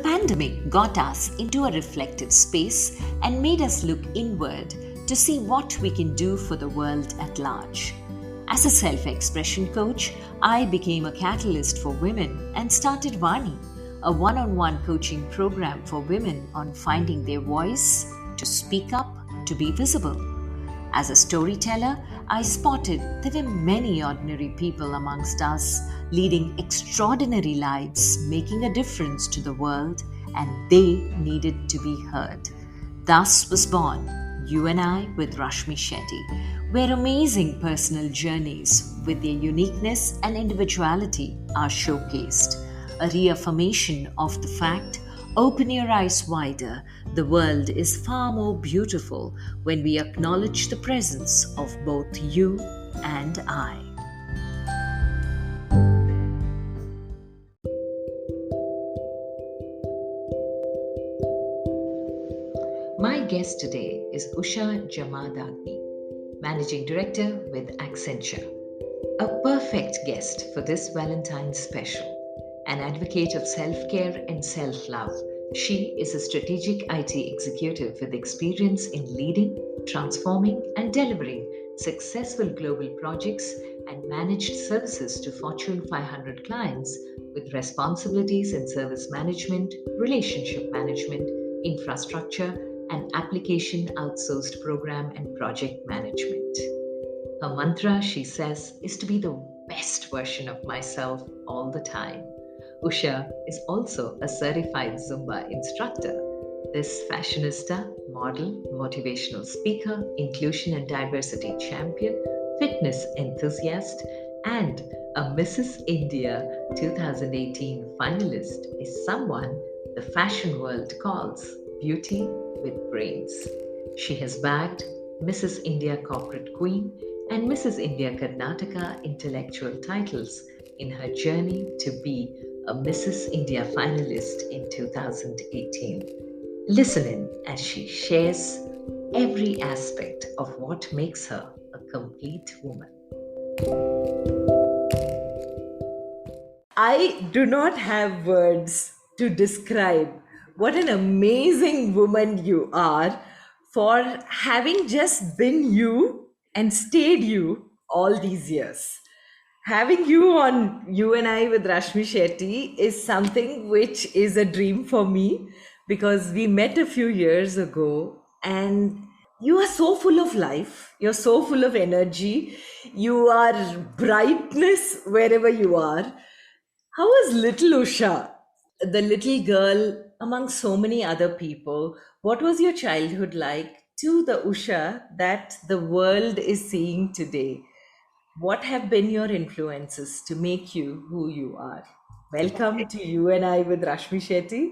pandemic got us into a reflective space and made us look inward to see what we can do for the world at large. As a self-expression coach, I became a catalyst for women and started Vani, a one-on-one coaching program for women on finding their voice, to speak up, to be visible. As a storyteller, I spotted there were many ordinary people amongst us leading extraordinary lives, making a difference to the world, and they needed to be heard. Thus was born You and I with Rashmi Shetty, where amazing personal journeys with their uniqueness and individuality are showcased. A reaffirmation of the fact, open your eyes wider, the world is far more beautiful when we acknowledge the presence of both you and I. My guest today is Usha Jamadagni, Managing Director with Accenture. A perfect guest for this Valentine special. An advocate of self-care and self-love, she is a strategic IT executive with experience in leading, transforming, and delivering successful global projects and managed services to Fortune 500 clients with responsibilities in service management, relationship management, infrastructure, and application outsourced program and project management. Her mantra, she says, is to be the best version of myself all the time. Usha is also a certified Zumba instructor. This fashionista, model, motivational speaker, inclusion and diversity champion, fitness enthusiast, and a Mrs. India 2018 finalist is someone the fashion world calls beauty with brains. She has bagged Mrs. India Corporate Queen and Mrs. India Karnataka Intellectual titles in her journey to be a Mrs. India finalist in 2018. Listen in as she shares every aspect of what makes her a complete woman. I do not have words to describe what an amazing woman you are for having just been you and stayed you all these years. Having you on You and I with Rashmi Shetty is something which is a dream for me because we met a few years ago and you are so full of life, you're so full of energy, you are brightness wherever you are. How was little Usha, the little girl among so many other people? What was your childhood like to the Usha that the world is seeing today? What have been your influences to make you who you are? Welcome to You and I with Rashmi Shetty,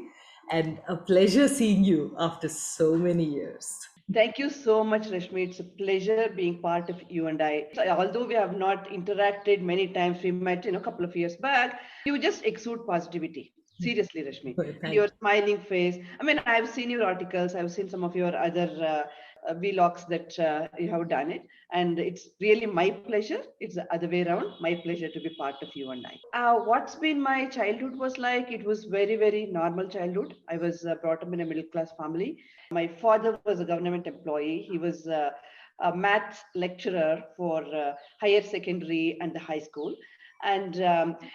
and a pleasure seeing you after so many years. Thank you so much, Rashmi. It's a pleasure being part of You and I. Although we have not interacted many times, we met a couple of years back. You just exude positivity. Seriously, Rashmi. Thank Your smiling face. I mean, I've seen your articles. I've seen some of your other vlogs that you have done it. And it's really my pleasure. It's the other way around. My pleasure to be part of You and I. What's been my childhood was like, it was very, very normal childhood. I was brought up in a middle class family. My father was a government employee. He was a maths lecturer for higher secondary and the high school. And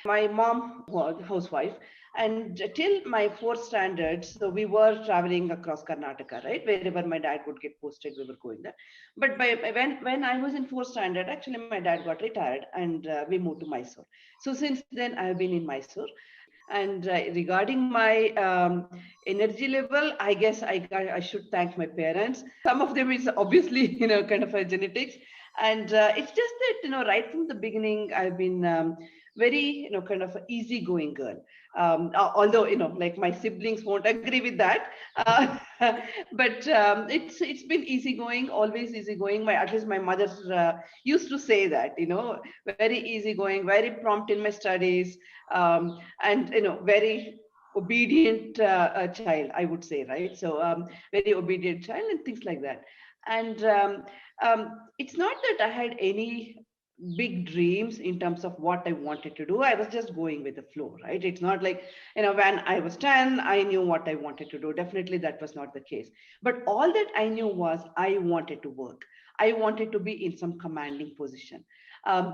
my mom was a housewife. And till my fourth standard, so we were traveling across Karnataka, right? Wherever my dad would get posted, we were going there. But when I was in fourth standard, actually my dad got retired and we moved to Mysore. So since then, I have been in Mysore. And regarding my energy level, I guess I should thank my parents. Some of them is obviously, kind of a genetics. And it's just that, right from the beginning, I've been very, kind of an easygoing girl. Although, like my siblings won't agree with that. But it's been easygoing, always easygoing. At least my mother used to say that, very easygoing, very prompt in my studies, and, very obedient child, I would say, right? So very obedient child and things like that. And it's not that I had any big dreams in terms of what I wanted to do. I was just going with the flow, right? It's not like, when I was 10, I knew what I wanted to do. Definitely that was not the case. But all that I knew was I wanted to work. I wanted to be in some commanding position.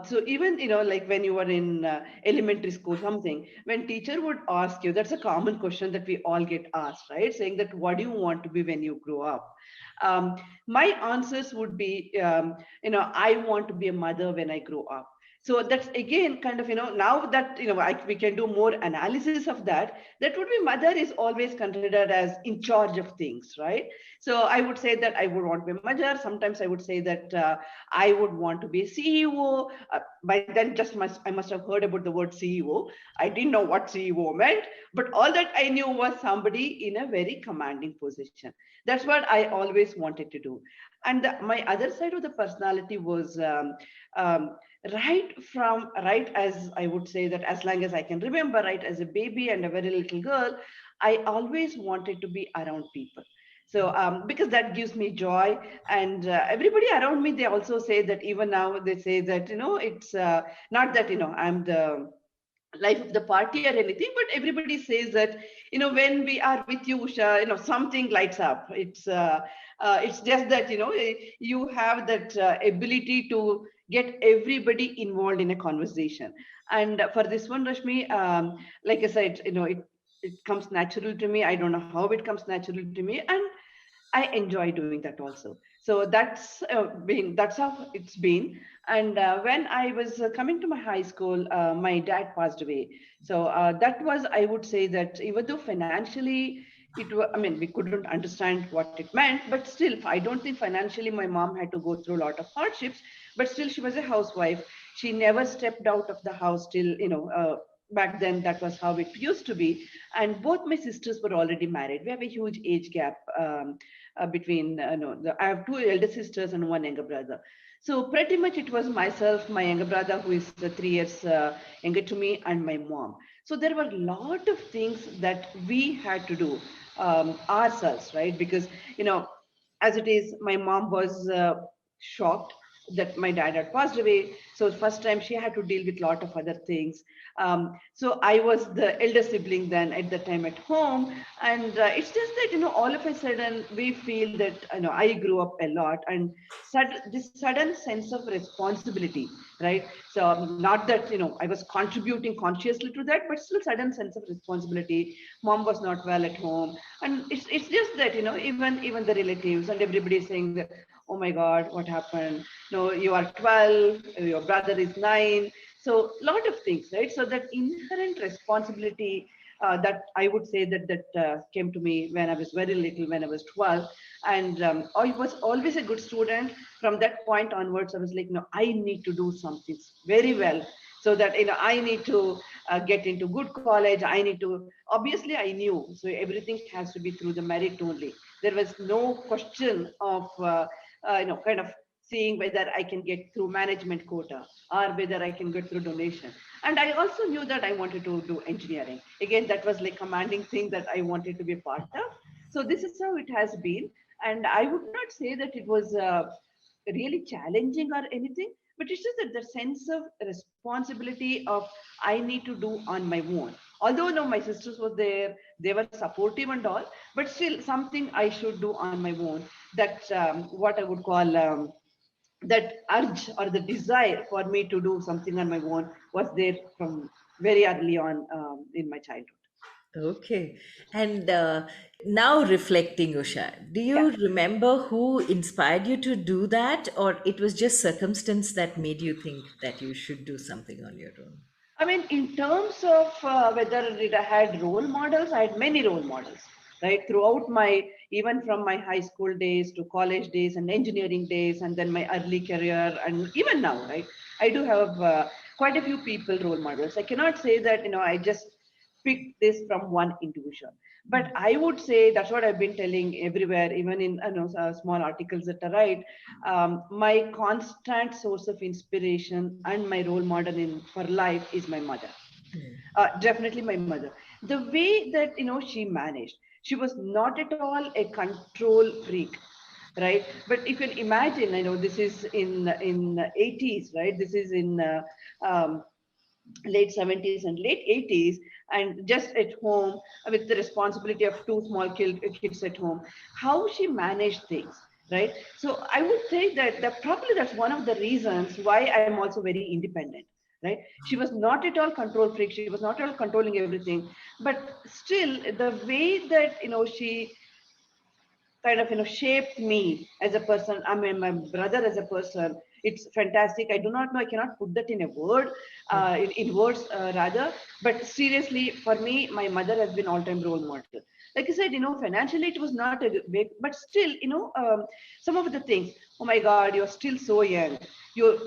So even, like when you were in elementary school, something, when teacher would ask you, that's a common question that we all get asked, right? Saying that, what do you want to be when you grow up? My answers would be, I want to be a mother when I grow up. So that's again kind of, now that, we can do more analysis of that, that would be mother is always considered as in charge of things, right? So I would say that I would want to be a mother. Sometimes I would say that I would want to be a CEO. By then, I must have heard about the word CEO. I didn't know what CEO meant, but all that I knew was somebody in a very commanding position. That's what I always wanted to do. And my other side of the personality was um, right as I would say that as long as I can remember, right as a baby and a very little girl, I always wanted to be around people. So because that gives me joy, and everybody around me, they also say that, even now they say that, it's not that, I'm the life of the party or anything, but everybody says that, when we are with you, Usha, something lights up. It's just that, you have that ability to get everybody involved in a conversation. And for this one, Rashmi, like I said, it comes natural to me. I don't know how it comes natural to me, and I enjoy doing that also. So that's how it's been. And when I was coming to my high school, my dad passed away. So that was, I would say that, even though financially I mean, we couldn't understand what it meant, but still, I don't think financially my mom had to go through a lot of hardships. But still, she was a housewife. She never stepped out of the house till, back then that was how it used to be. And both my sisters were already married. We have a huge age gap. Between no, I have two elder sisters and one younger brother. So pretty much it was myself, my younger brother, who is 3 years younger to me, and my mom. So there were a lot of things that we had to do ourselves, right? Because, as it is, my mom was shocked that my dad had passed away. So the first time she had to deal with a lot of other things. So I was the elder sibling then at the time at home. And it's just that, all of a sudden we feel that, I grew up a lot, and this sudden sense of responsibility, right? So not that, I was contributing consciously to that, but still sudden sense of responsibility. Mom was not well at home. And it's just that, even the relatives and everybody is saying that, oh my God, what happened? No, you are 12, your brother is 9. So lot of things, right? So that inherent responsibility, that I would say that came to me when I was very little, when I was 12. And I was always a good student. From that point onwards, I was like, no, I need to do something very well, so that, I need to get into good college. I need to, obviously I knew, so everything has to be through the merit only. There was no question of kind of seeing whether I can get through management quota or whether I can get through donation. And I also knew that I wanted to do engineering. Again, that was like commanding thing that I wanted to be a part of. So this is how it has been. And I would not say that it was really challenging or anything, but it's just that the sense of responsibility of I need to do on my own. Although no, my sisters were there, they were supportive and all, but still something I should do on my own. That what I would call that urge or the desire for me to do something on my own was there from very early on in my childhood. Okay. And now reflecting, Usha, do Yeah. you remember who inspired you to do that, or it was just circumstance that made you think that you should do something on your own? I mean, in terms of whether I had role models, I had many role models, right? Throughout my, even from my high school days to college days and engineering days, and then my early career, and even now, right? I do have quite a few people role models. I cannot say that, I just picked this from one individual. But I would say that's what I've been telling everywhere, even in small articles that I write. My constant source of inspiration and my role model in for life is my mother. Definitely my mother. The way that she managed, she was not at all a control freak. right? But if you can imagine, this is in 80s, right? This is in um, late 70s and late 80s, and just at home with the responsibility of two small kids at home, how she managed things, right? So I would say that probably that's one of the reasons why I'm also very independent, right? She was not at all control freak, she was not at all controlling everything, but still the way that she kind of shaped me as a person. I mean, my brother as a person, it's fantastic. I do not know, I cannot put that in a word, in words, rather. But seriously, for me, my mother has been all-time role model. Like I said, financially it was not a big, but still, some of the things, oh my god, you're still so young,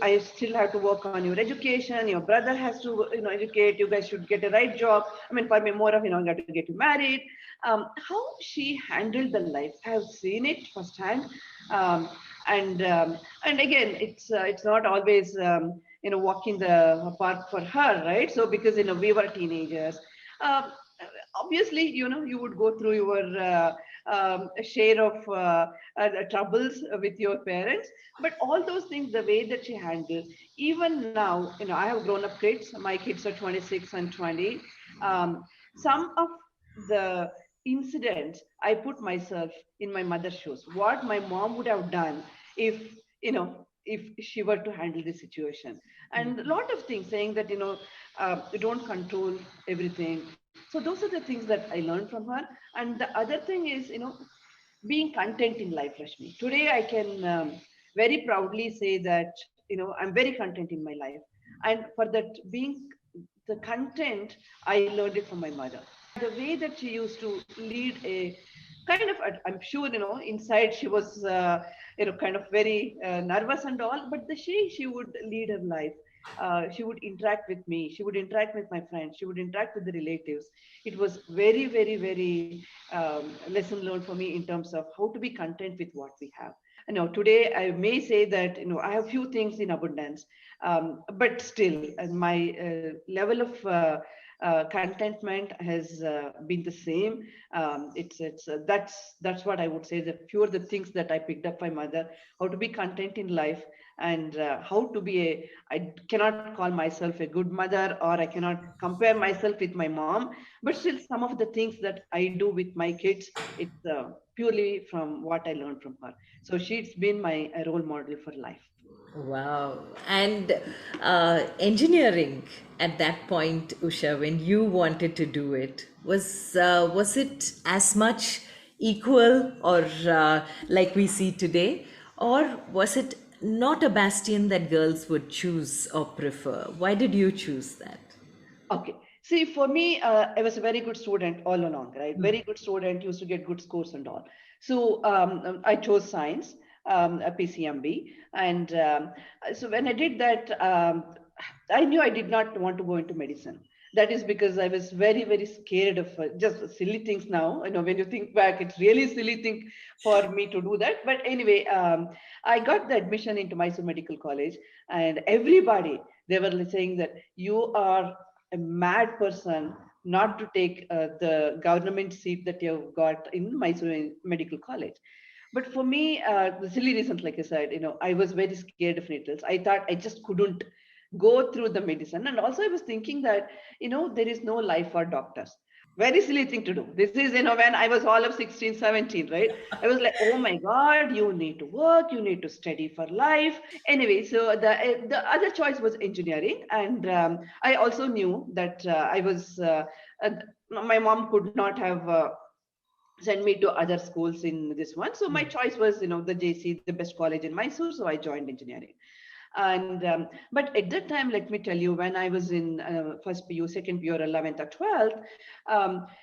I still have to work on your education, your brother has to educate, you guys should get a right job. I mean, for me, more of you got to get you married. How she handled the life, I have seen it firsthand. um, and again, it's not always walking the park for her, right? So because we were teenagers, um, obviously you would go through your share of troubles with your parents, but all those things, the way that she handles, even now, I have grown up kids, my kids are 26 and 20. Some of the incidents, I put myself in my mother's shoes, what my mom would have done if if she were to handle this situation. And a lot of things saying that you don't control everything. So those are the things that I learned from her. And the other thing is, being content in life, Rashmi. Today, I can very proudly say that, I'm very content in my life. And for that being the content, I learned it from my mother. The way that she used to lead a kind of, I'm sure, inside she was, kind of very nervous and all, but she would lead her life. She would interact with me. She would interact with my friends. She would interact with the relatives. It was very, very, very lesson learned for me in terms of how to be content with what we have. Today I may say that I have few things in abundance, but still, my level of contentment has been the same. It's that's what I would say. The few of the things that I picked up from my mother: how to be content in life, and how to be a. I cannot call myself a good mother, or I cannot compare myself with my mom, but still, some of the things that I do with my kids, it's purely from what I learned from her. So she's been my role model for life. Wow. And engineering at that point, Usha, when you wanted to do it, was it as much equal or like we see today, or was it not a bastion that girls would choose or prefer? Why did you choose that? Okay. See, for me, I was a very good student all along, right? Very good student, used to get good scores and all. So I chose science, a PCMB. And so when I did that, I knew I did not want to go into medicine. That is because I was very, very scared of just silly things now. When you think back, it's really silly thing for me to do that. But anyway, I got the admission into Mysore Medical College, and everybody, they were saying that you are a mad person not to take the government seat that you've got in Mysore Medical College. But for me, the silly reasons, like I said, I was very scared of needles. I thought I just couldn't go through the medicine. And also I was thinking that, there is no life for doctors. Very silly thing to do. This is, when I was all of 16, 17, right? I was like, oh my God, you need to work, you need to study for life. Anyway, so the other choice was engineering. And I also knew that uh, my mom could not have sent me to other schools in this one. So my choice was, the JC, the best college in Mysore. So I joined engineering. And but at that time, let me tell you, when I was in first PU, second PU, or 11th or 12th,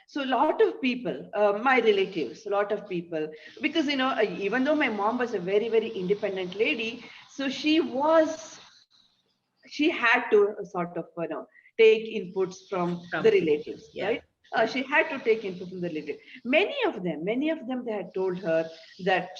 so a lot of people, my relatives, a lot of people, because even though my mom was a very, very independent lady, so she had to sort of take inputs from From the people, relatives, yeah. right? She had to take input from the relatives. Many of them, they had told her that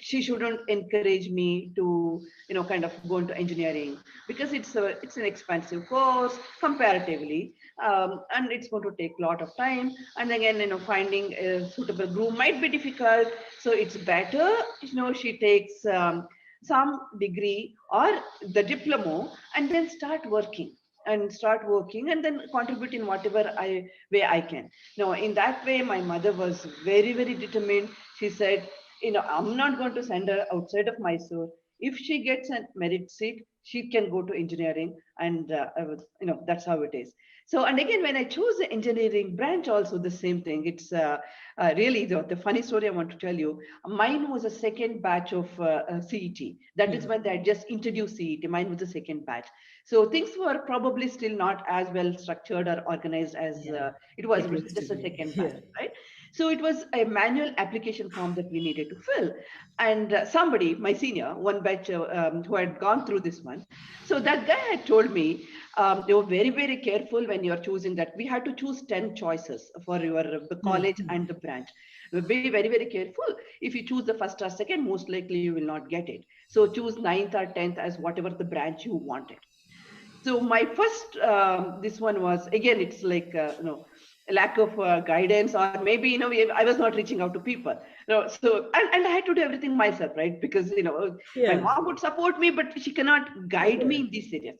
she shouldn't encourage me to, kind of go into engineering, because it's an expensive course comparatively, and it's going to take a lot of time. And again, finding a suitable groom might be difficult. So it's better, she takes some degree or the diploma, and then start working and then contribute in whatever way I can. Now, in that way, my mother was very, very determined. She said, I'm not going to send her outside of Mysore. If she gets a merit seat, she can go to engineering, and that's how it is. So, and again, when I chose the engineering branch, also the same thing. It's really the funny story I want to tell you. Mine was a second batch of CET. That is when they had just introduced CET. Mine was the second batch. So things were probably still not as well structured or organized as it was. It It was used to just a be. second batch, Yeah. right? So it was a manual application form that we needed to fill. And somebody, my senior, one batch who had gone through this one, so that guy had told me, they were very, very careful when you're choosing that. We had to choose 10 choices for the college and the branch. Be very, very careful. If you choose the first or second, most likely you will not get it. So choose ninth or 10th as whatever the branch you wanted. So my first this one was, again, it's like a lack of guidance, or maybe I was not reaching out to people. So and I had to do everything myself, right? Because my Yeah. mom would support me, but she cannot guide me in these areas.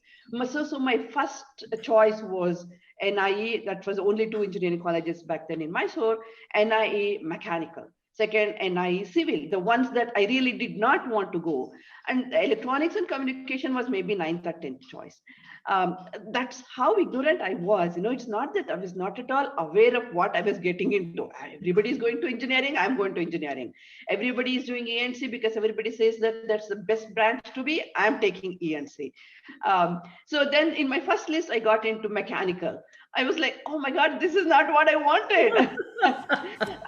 So my first choice was NIE. That was only two engineering colleges back then in Mysore. NIE mechanical. Second, NIE civil, the ones that I really did not want to go. And electronics and communication was maybe ninth or 10th choice. um, that's how ignorant I was. It's not that I was not at all aware of what I was getting into. Everybody is going to engineering, I'm going to engineering. Everybody is doing ENC because everybody says that that's the best branch to be. I'm taking ENC. So then in my first list, I got into mechanical. I was like, oh my God, this is not what I wanted.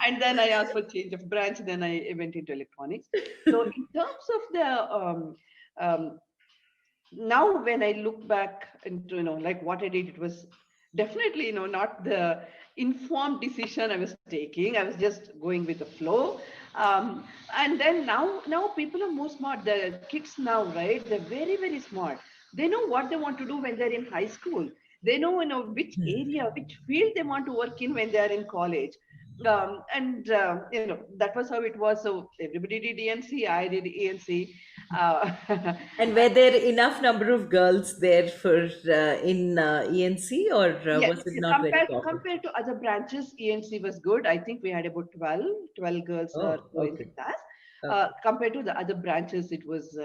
And then I asked for change of branch. Then I went into electronics. So in terms of the um, now when I look back into like what I did, it was definitely not the informed decision I was taking. I was just going with the flow. um, and then now people are more smart. The kids now, right, they're very, very smart. They know what they want to do when they're in high school. They know which area, which field they want to work in when they're in college. And that was how it was. So everybody did ENC, I did ENC. uh, And were there enough number of girls there for in ENC, or Yes, was it yes, not very common? compared to other branches, ENC was good. I think we had about 12 girls or Oh, so in the okay. class. Okay. Compared to the other branches, it was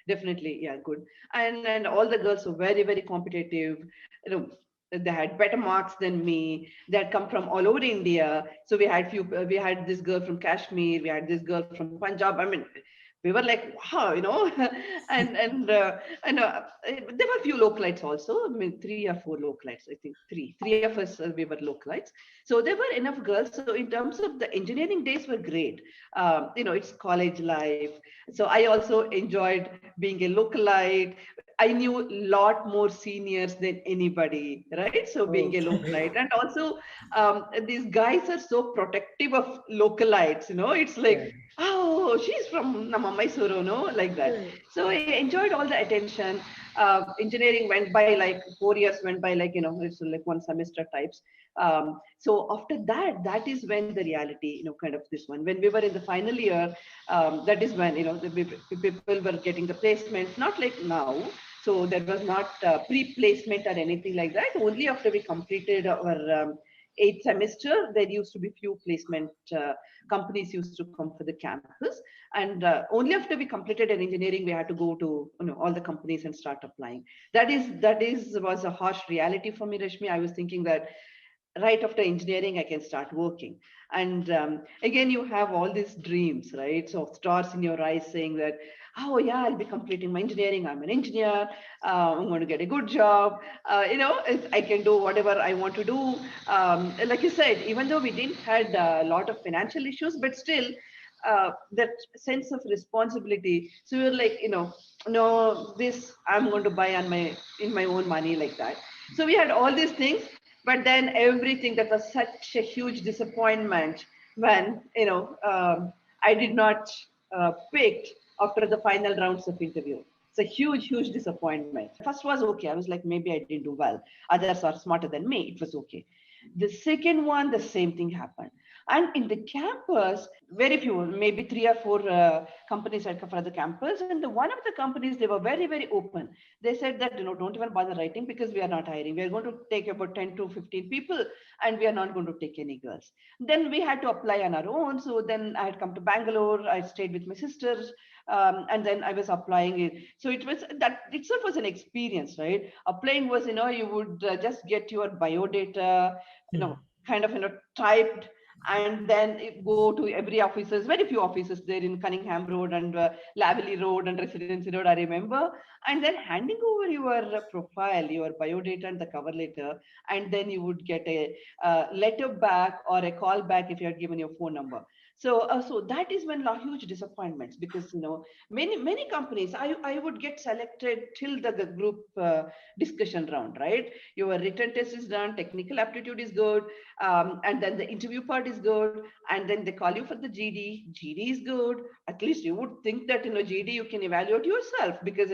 definitely, yeah, good. And all the girls were very, very competitive. You know, they had better marks than me. They had come from all over India. So we had this girl from Kashmir, we had this girl from Punjab. I mean, we were like, wow, and there were a few localites also. I mean, three or four localites. I think three of us, we were localites. So there were enough girls. So in terms of the engineering days were great. It's college life. So I also enjoyed being a localite. I knew a lot more seniors than anybody, right? So being a Okay. localite, and also these guys are so protective of localites. It's Yeah. like, oh, she's from Nama Mysuru, no, like that. So I enjoyed all the attention. Engineering went by like 4 years, went by like, it's like one semester types. So after that, that is when the reality, kind of this one, when we were in the final year, that is when, people were getting the placements, not like now. So there was not pre-placement or anything like that. Only after we completed our eighth semester, there used to be few placement companies used to come for the campus. And only after we completed an engineering, we had to go to all the companies and start applying. That is was a harsh reality for me, Rashmi. I was thinking that right after engineering I can start working. And again, you have all these dreams, right? So stars in your eyes saying that, oh yeah, I'll be completing my engineering, I'm an engineer, I'm going to get a good job, I can do whatever I want to do. Like you said, even though we didn't had a lot of financial issues, but still that sense of responsibility. So you're like, no, this I'm going to buy on my in my own money, like that. So we had all these things. But then everything, that was such a huge disappointment when I did not picked after the final rounds of interview. It's a huge disappointment. First was okay. I was like, maybe I didn't do well. Others are smarter than me. It was okay. The second one, the same thing happened. And in the campus, very few, maybe three or four companies had come for the campus. And the one of the companies, they were very open. They said that, don't even bother writing because we are not hiring. We are going to take about 10 to 15 people and we are not going to take any girls. Then we had to apply on our own. So then I had come to Bangalore. I stayed with my sisters. And then I was applying it. So it was, that itself was an experience, right? Applying was, you would just get your biodata, kind of, typed, and then go to every offices, very few offices there in Cunningham Road and Lavallee Road and Residency Road, I remember, and then handing over your profile, your biodata and the cover letter, and then you would get a letter back or a call back if you had given your phone number. So that is when huge disappointments, because many companies, I would get selected till the group discussion round, right? Your written test is done, technical aptitude is good, and then the interview part is good, and then they call you for the GD. GD is good. At least you would think that GD you can evaluate yourself, because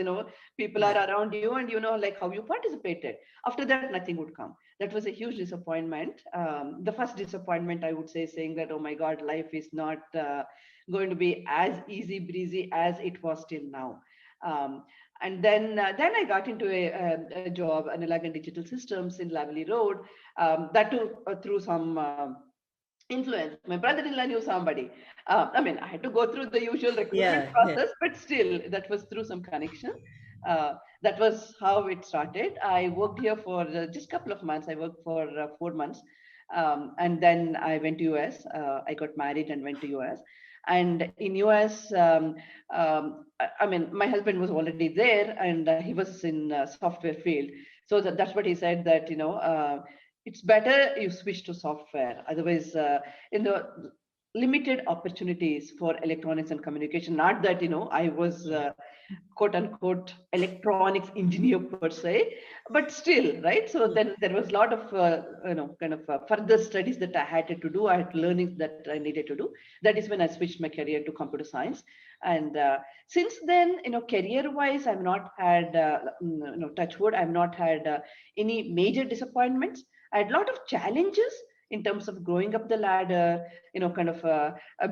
people are around you and like how you participated. After that, nothing would come. That was a huge disappointment. The first disappointment, I would say, saying that, oh my God, life is not going to be as easy breezy as it was till now. And then I got into a job, analog and digital systems in Lavallee Road. That too through some influence. My brother-in-law knew somebody. I mean, I had to go through the usual recruitment process, but still, that was through some connection. That was how it started. I worked here for just a couple of months. I worked for 4 months. And then I went to US. I got married and went to US. And in US, I mean, my husband was already there, and he was in software field. So that's what he said, that it's better you switch to software. Otherwise, limited opportunities for electronics and communication. Not that I was quote unquote electronics engineer per se, but still, right? So then there was a lot of further studies that I had to do. I had learnings that I needed to do. That is when I switched my career to computer science. And since then, career wise, I've not had touch wood, I've not had any major disappointments. I had a lot of challenges in terms of growing up the ladder,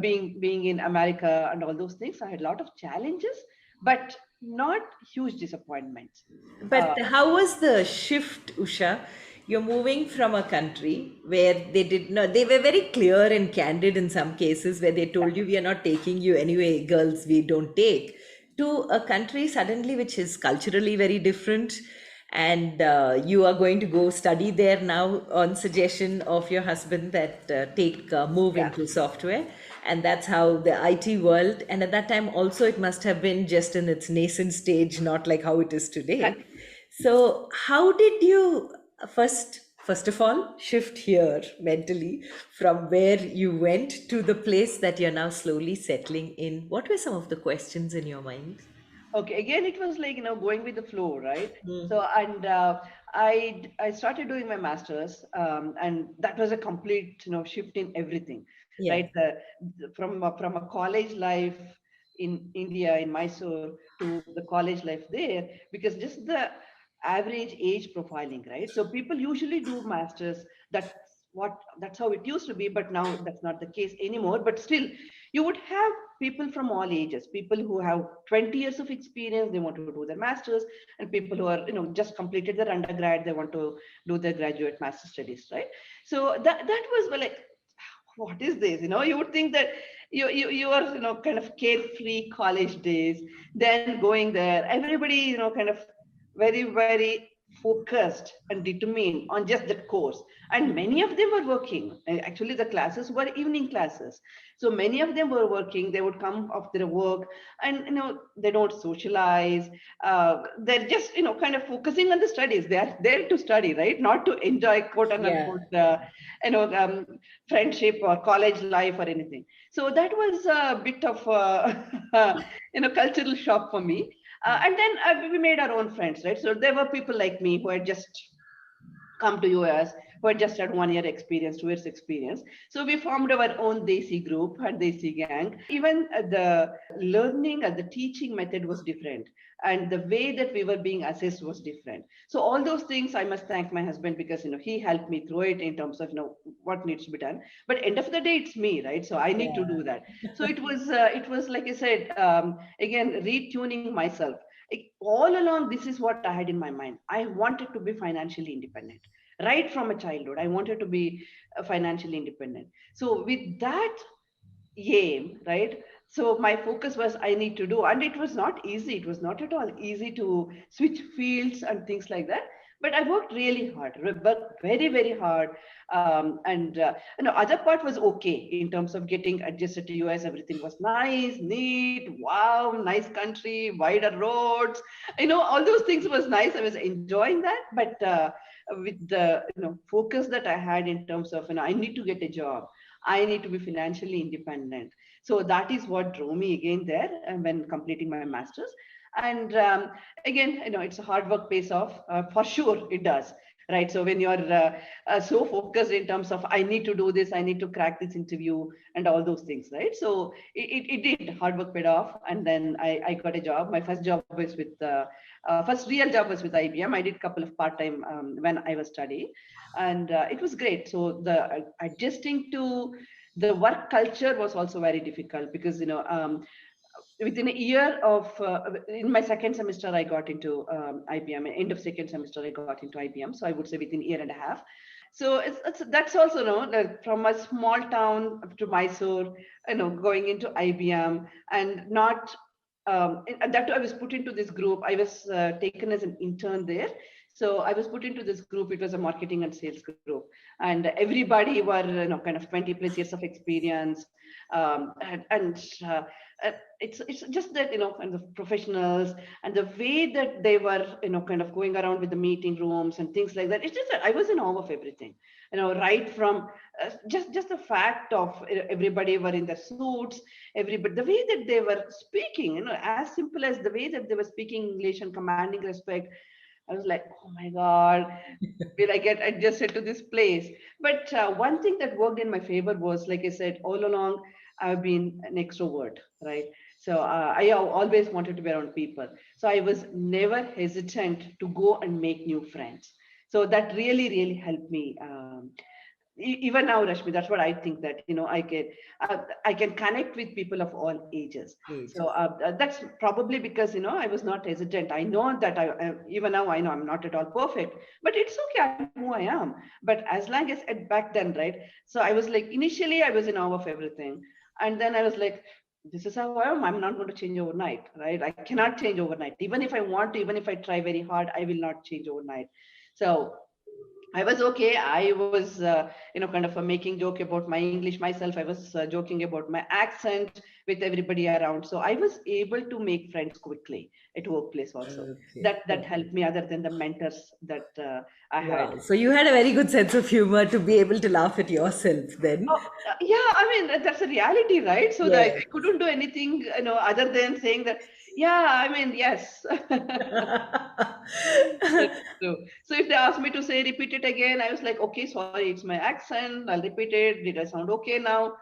being in America and all those things. I had a lot of challenges, but not huge disappointments. But how was the shift, Usha? You're moving from a country where they did not, they were very clear and candid in some cases, where they told you, we are not taking you anyway, girls, we don't take, to a country suddenly which is culturally very different. And you are going to go study there now on suggestion of your husband that move into software. And that's how the IT world, and at that time also it must have been just in its nascent stage, not like how it is today. So how did you first of all shift here mentally from where you went to the place that you're now slowly settling in? What were some of the questions in your mind? Okay, again, it was like, going with the flow, right? So, and I started doing my master's, and that was a complete, shift in everything, right? From a college life in India, in Mysore, to the college life there, because just the average age profiling, right? So people usually do masters. That's how it used to be, but now that's not the case anymore. But still, you would have people from all ages, people who have 20 years of experience, they want to do their masters, and people who are just completed their undergrad, they want to do their graduate master studies, right? So that was, well, like, what is this? You would think that you are kind of carefree college days, then going there, everybody kind of very focused and determined on just that course, and many of them were working. Actually, the classes were evening classes, so many of them were working. They would come after their work, and they don't socialize. They're just kind of focusing on the studies. They are there to study, right? Not to enjoy quote unquote friendship or college life or anything. So that was a bit of cultural shock for me. And then we made our own friends, right? So there were people like me who had just come to US, who had just had 1 year experience, 2 years experience. So we formed our own Desi group and Desi gang. Even the learning and the teaching method was different, and the way that we were being assessed was different. So all those things I must thank my husband, because he helped me through it in terms of what needs to be done. But end of the day, it's me, right? So I need to do that. So it was like I said, again, retuning myself. All along, this is what I had in my mind. I wanted to be financially independent right from a childhood. I wanted to be financially independent. So with that aim, right? So my focus was I need to do, and it was not easy. It was not at all easy to switch fields and things like that. But I worked really hard, worked very, very hard. And other part was okay in terms of getting adjusted to US. Everything was nice, neat, wow, nice country, wider roads. All those things was nice. I was enjoying that. But with the focus that I had in terms of I need to get a job, I need to be financially independent. So that is what drove me again there, and when completing my master's. And again, it's a hard work pays off, for sure it does, right? So when you're so focused in terms of I need to do this, I need to crack this interview and all those things, right? So it did, hard work paid off. And then I got a job. My first job was with first real job was with IBM. I did a couple of part-time when I was studying, and it was great. So the adjusting to the work culture was also very difficult, because within a year of in my second semester I got into IBM. End of second semester I got into IBM, so I would say within a year and a half. So that's also like from a small town to Mysore, going into IBM, and not and that I was put into this group. I was taken as an intern there. So I was put into this group. It was a marketing and sales group, and everybody were kind of 20 plus years of experience, and it's just that kind of professionals, and the way that they were kind of going around with the meeting rooms and things like that. It's just that I was in awe of everything, right from just the fact of everybody were in their suits, everybody, the way that they were speaking, as simple as the way that they were speaking English and commanding respect. I was like, oh my God, will I get adjusted to this place? But one thing that worked in my favor was, like I said, all along, I've been an extrovert, right? So I always wanted to be around people. So I was never hesitant to go and make new friends. So that really, really helped me. Even now, Rashmi, that's what I think, that I can connect with people of all ages. So that's probably because I was not hesitant. I know that even now I know I'm not at all perfect, but it's okay. I'm who I am. But as long as back then, right? So I was like, initially I was in awe of everything, and then I was like, this is how I am. I'm not going to change overnight, right? I cannot change overnight. Even if I want to, even if I try very hard, I will not change overnight. So I was okay. I was, kind of making joke about my English myself. I was joking about my accent with everybody around. So I was able to make friends quickly at workplace also. Okay. That helped me, other than the mentors that I had. Wow. So you had a very good sense of humor to be able to laugh at yourself then. Oh, yeah, I mean, that's a reality, right? So that Yes. I couldn't do anything, other than saying that, yeah, I mean, yes. That's true. So if they asked me to say, repeat it again, I was like, okay, sorry, it's my accent. I'll repeat it. Did I sound okay now?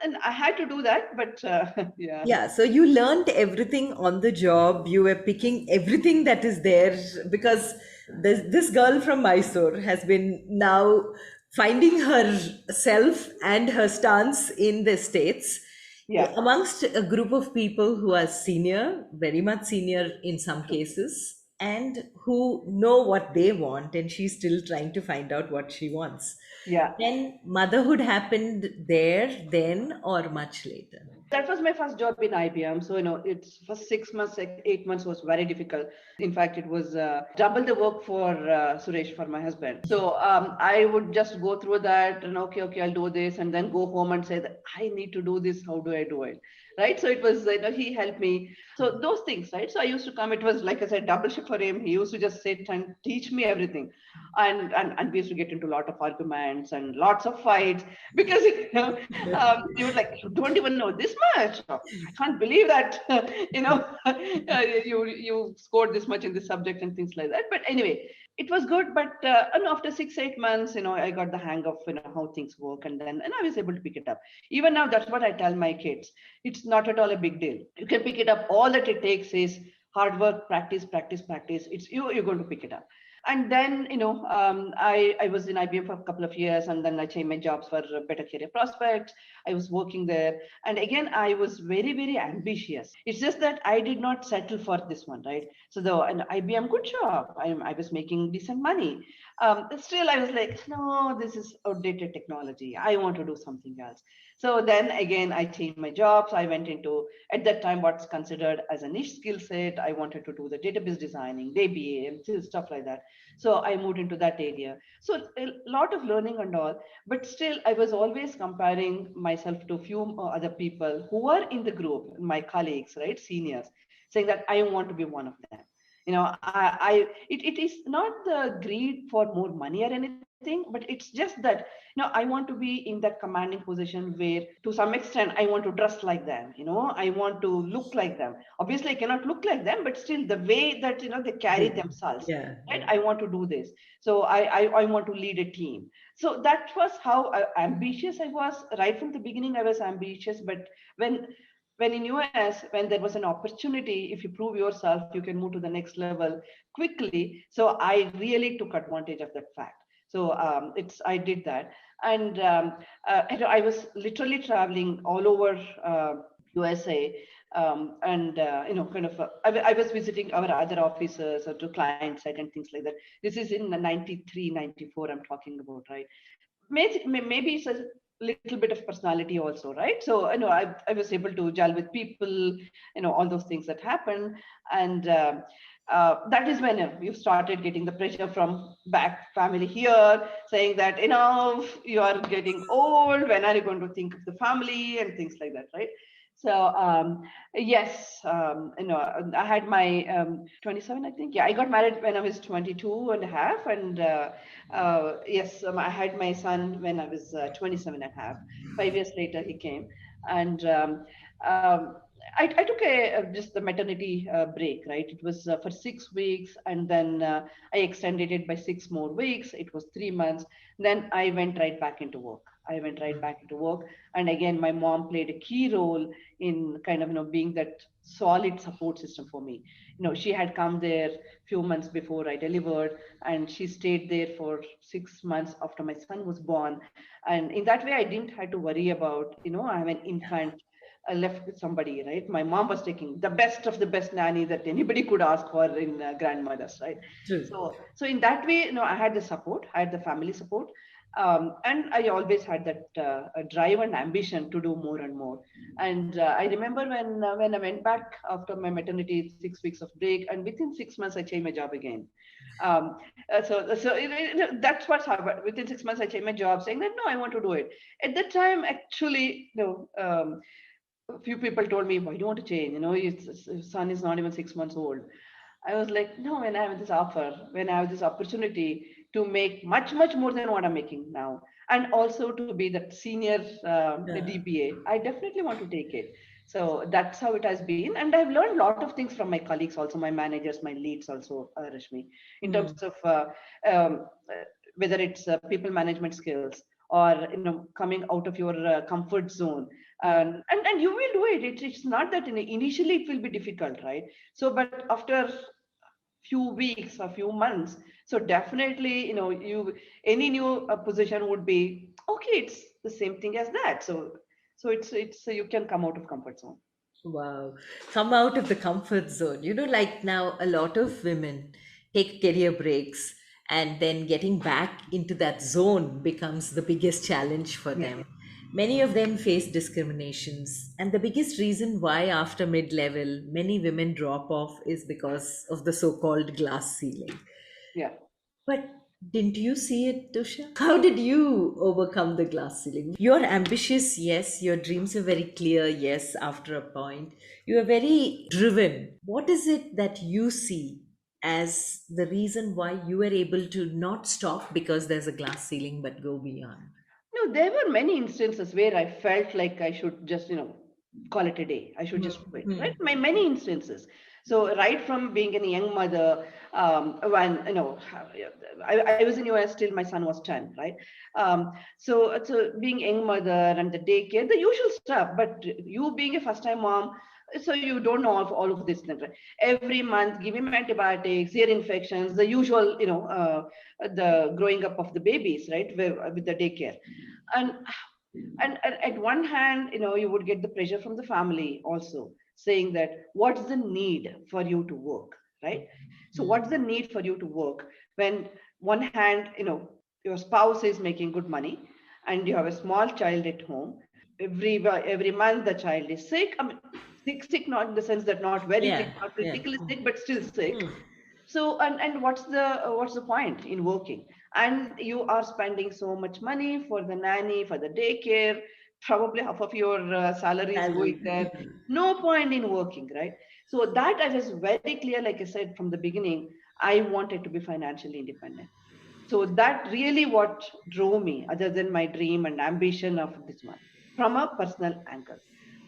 And I had to do that, but yeah. Yeah, so you learned everything on the job. You were picking everything that is there, because this girl from Mysore has been now finding herself and her stance in the States Yeah. amongst a group of people who are senior, very much senior in some cases, and who know what they want, and she's still trying to find out what she wants. Yeah. Then motherhood happened there then, or much later? That was my first job in IBM. So, it's first 6 months, 8 months was very difficult. In fact, it was double the work for Suresh, for my husband. So I would just go through that and okay, I'll do this, and then go home and say that I need to do this. How do I do it? Right. So it was, he helped me. So those things, right. So I used to come, it was like I said, double shift for him. He used to just sit and teach me everything. And we used to get into a lot of arguments and lots of fights, because you were like, you don't even know this much. I can't believe that you scored this much in this subject and things like that. But anyway, it was good, but after 6 8 months, I got the hang of how things work, and then I was able to pick it up. Even now, that's what I tell my kids. It's not at all a big deal. You can pick it up. All that it takes is hard work, practice, practice, practice. It's you're going to pick it up. And then I was in IBM for a couple of years, and then I changed my jobs for better career prospects. I was working there, and again I was very very ambitious. It's just that I did not settle for this one, right? So the an IBM good job, I was making decent money. Still I was like, no, this is outdated technology. I want to do something else. So then again I changed my jobs. I went into, at that time, what's considered as a niche skill set. I wanted to do the database designing, DBA, and stuff like that. So I moved into that area. So a lot of learning and all, but still I was always comparing myself to a few other people who were in the group, my colleagues, right, seniors, saying that I want to be one of them. It is not the greed for more money or anything, but it's just that I want to be in that commanding position where to some extent I want to dress like them. I want to look like them. Obviously I cannot look like them, but still the way that they carry themselves, Yeah, right? yeah. I want to do this. So I want to lead a team. So that was how ambitious I was. Right from the beginning I was ambitious, but when in US, when there was an opportunity, if you prove yourself, you can move to the next level quickly. So I really took advantage of that fact. So I did that. And I was literally traveling all over USA. I was visiting our other offices or to client side and things like that. This is in 93, 94 I'm talking about, right? Maybe it's a little bit of personality also, right? So I was able to gel with people, all those things that happen. And that is when you started getting the pressure from back family here, saying that you are getting old, when are you going to think of the family and things like that, right? So yes, I had my 27, I think. Yeah, I got married when I was 22 and a half, and yes, I had my son when I was 27 and a half. 5 years later, he came, and um, I took just the maternity break, right? It was for 6 weeks, and then I extended it by 6 more weeks. It was 3 months. Then I went right back into work. I went right back into work, and again, my mom played a key role in kind of being that solid support system for me. She had come there few months before I delivered, and she stayed there for 6 months after my son was born. And in that way I didn't have to worry about I have an infant left with somebody, right? My mom was taking the best of the best nanny that anybody could ask for in grandmothers, right? True. So in that way, I had the support, I had the family support. And I always had that drive and ambition to do more and more. And I remember when I went back after my maternity, 6 weeks of break, and within 6 months I changed my job again. Um, that's what's happened. Within 6 months I changed my job, saying that no, I want to do it. At that time, actually, a few people told me, why do you want to change? Your son is not even 6 months old. I was like, no, when I have this offer, when I have this opportunity to make much, much more than what I'm making now, and also to be that senior Yeah. DBA, I definitely want to take it. So that's how it has been. And I've learned a lot of things from my colleagues, also my managers, my leads, also, Rashmi, in terms Mm. of um, whether it's people management skills or coming out of your comfort zone. And you will do it. It's not that initially it will be difficult, right? So but after few weeks or few months, so definitely you any new position would be okay, it's the same thing as that. So it's so you can come out of comfort zone. Wow. Come out of the comfort zone. Like now, a lot of women take career breaks, and then getting back into that zone becomes the biggest challenge for Yeah. them. Many of them face discriminations. And the biggest reason why, after mid level, many women drop off is because of the so called glass ceiling. Yeah. But didn't you see it, Tusha? How did you overcome the glass ceiling? You're ambitious, yes. Your dreams are very clear, yes, after a point. You are very driven. What is it that you see as the reason why you are able to not stop because there's a glass ceiling but go beyond? No, there were many instances where I felt like I should just, call it a day. I should just quit, right? Mm-hmm. Many instances. So right from being a young mother, when I was in US till my son was 10, right? So being young mother and the daycare, the usual stuff. But you being a first time mom, so you don't know of all of this things, right? Every month give him antibiotics, ear infections, the usual, the growing up of the babies, right, with the daycare. And and at one hand, you would get the pressure from the family also, saying that what's the need for you to work, right? So what's the need for you to work when one hand, your spouse is making good money, and you have a small child at home. Every month the child is sick. I mean, sick not in the sense that not very Yeah, sick, not yeah. critically sick, but still sick. Hmm. So, and what's the point in working? And you are spending so much money for the nanny, for the daycare. Probably half of your salary is Salary. going there. No point in working, right? So that I was very clear, like I said from the beginning, I wanted to be financially independent. So that really what drove me, other than my dream and ambition of this one, from a personal angle.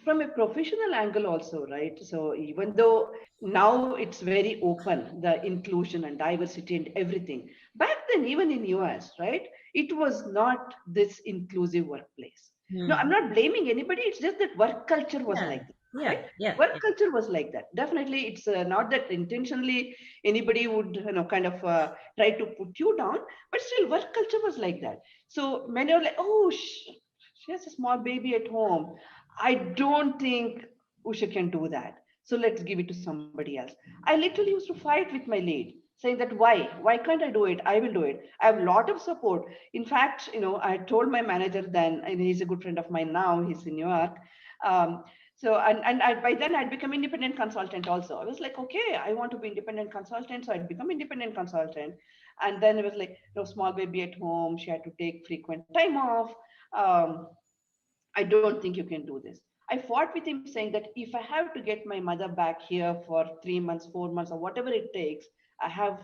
From a professional angle also, right? So even though now it's very open, the inclusion and diversity and everything, back then, even in US, right, it was not this inclusive workplace. No, I'm Hmm. not blaming anybody. It's just that work culture was Yeah, like that, yeah, right? yeah, Work yeah. culture was like that. Definitely, it's not that intentionally anybody would, kind of try to put you down, but still, work culture was like that. So many are like, oh, she has a small baby at home. I don't think Usha can do that. So let's give it to somebody else. I literally used to fight with my lead, saying that why? Why can't I do it? I will do it. I have a lot of support. In fact, I told my manager then, and he's a good friend of mine now, he's in New York. By then I'd become independent consultant also. I was like, okay, I want to be independent consultant. So I'd become independent consultant. And then it was like, small baby at home. She had to take frequent time off. Um, I don't think you can do this. I fought with him saying that if I have to get my mother back here for 3 months, 4 months, or whatever it takes, I have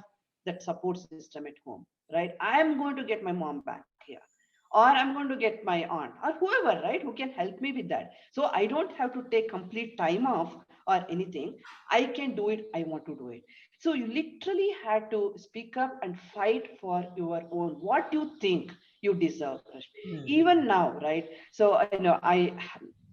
that support system at home, right? I am going to get my mom back here, or I'm going to get my aunt, or whoever, right, who can help me with that. So I don't have to take complete time off or anything. I can do it. I want to do it. So you literally had to speak up and fight for your own, what you think you deserve, Hmm. even now, right? So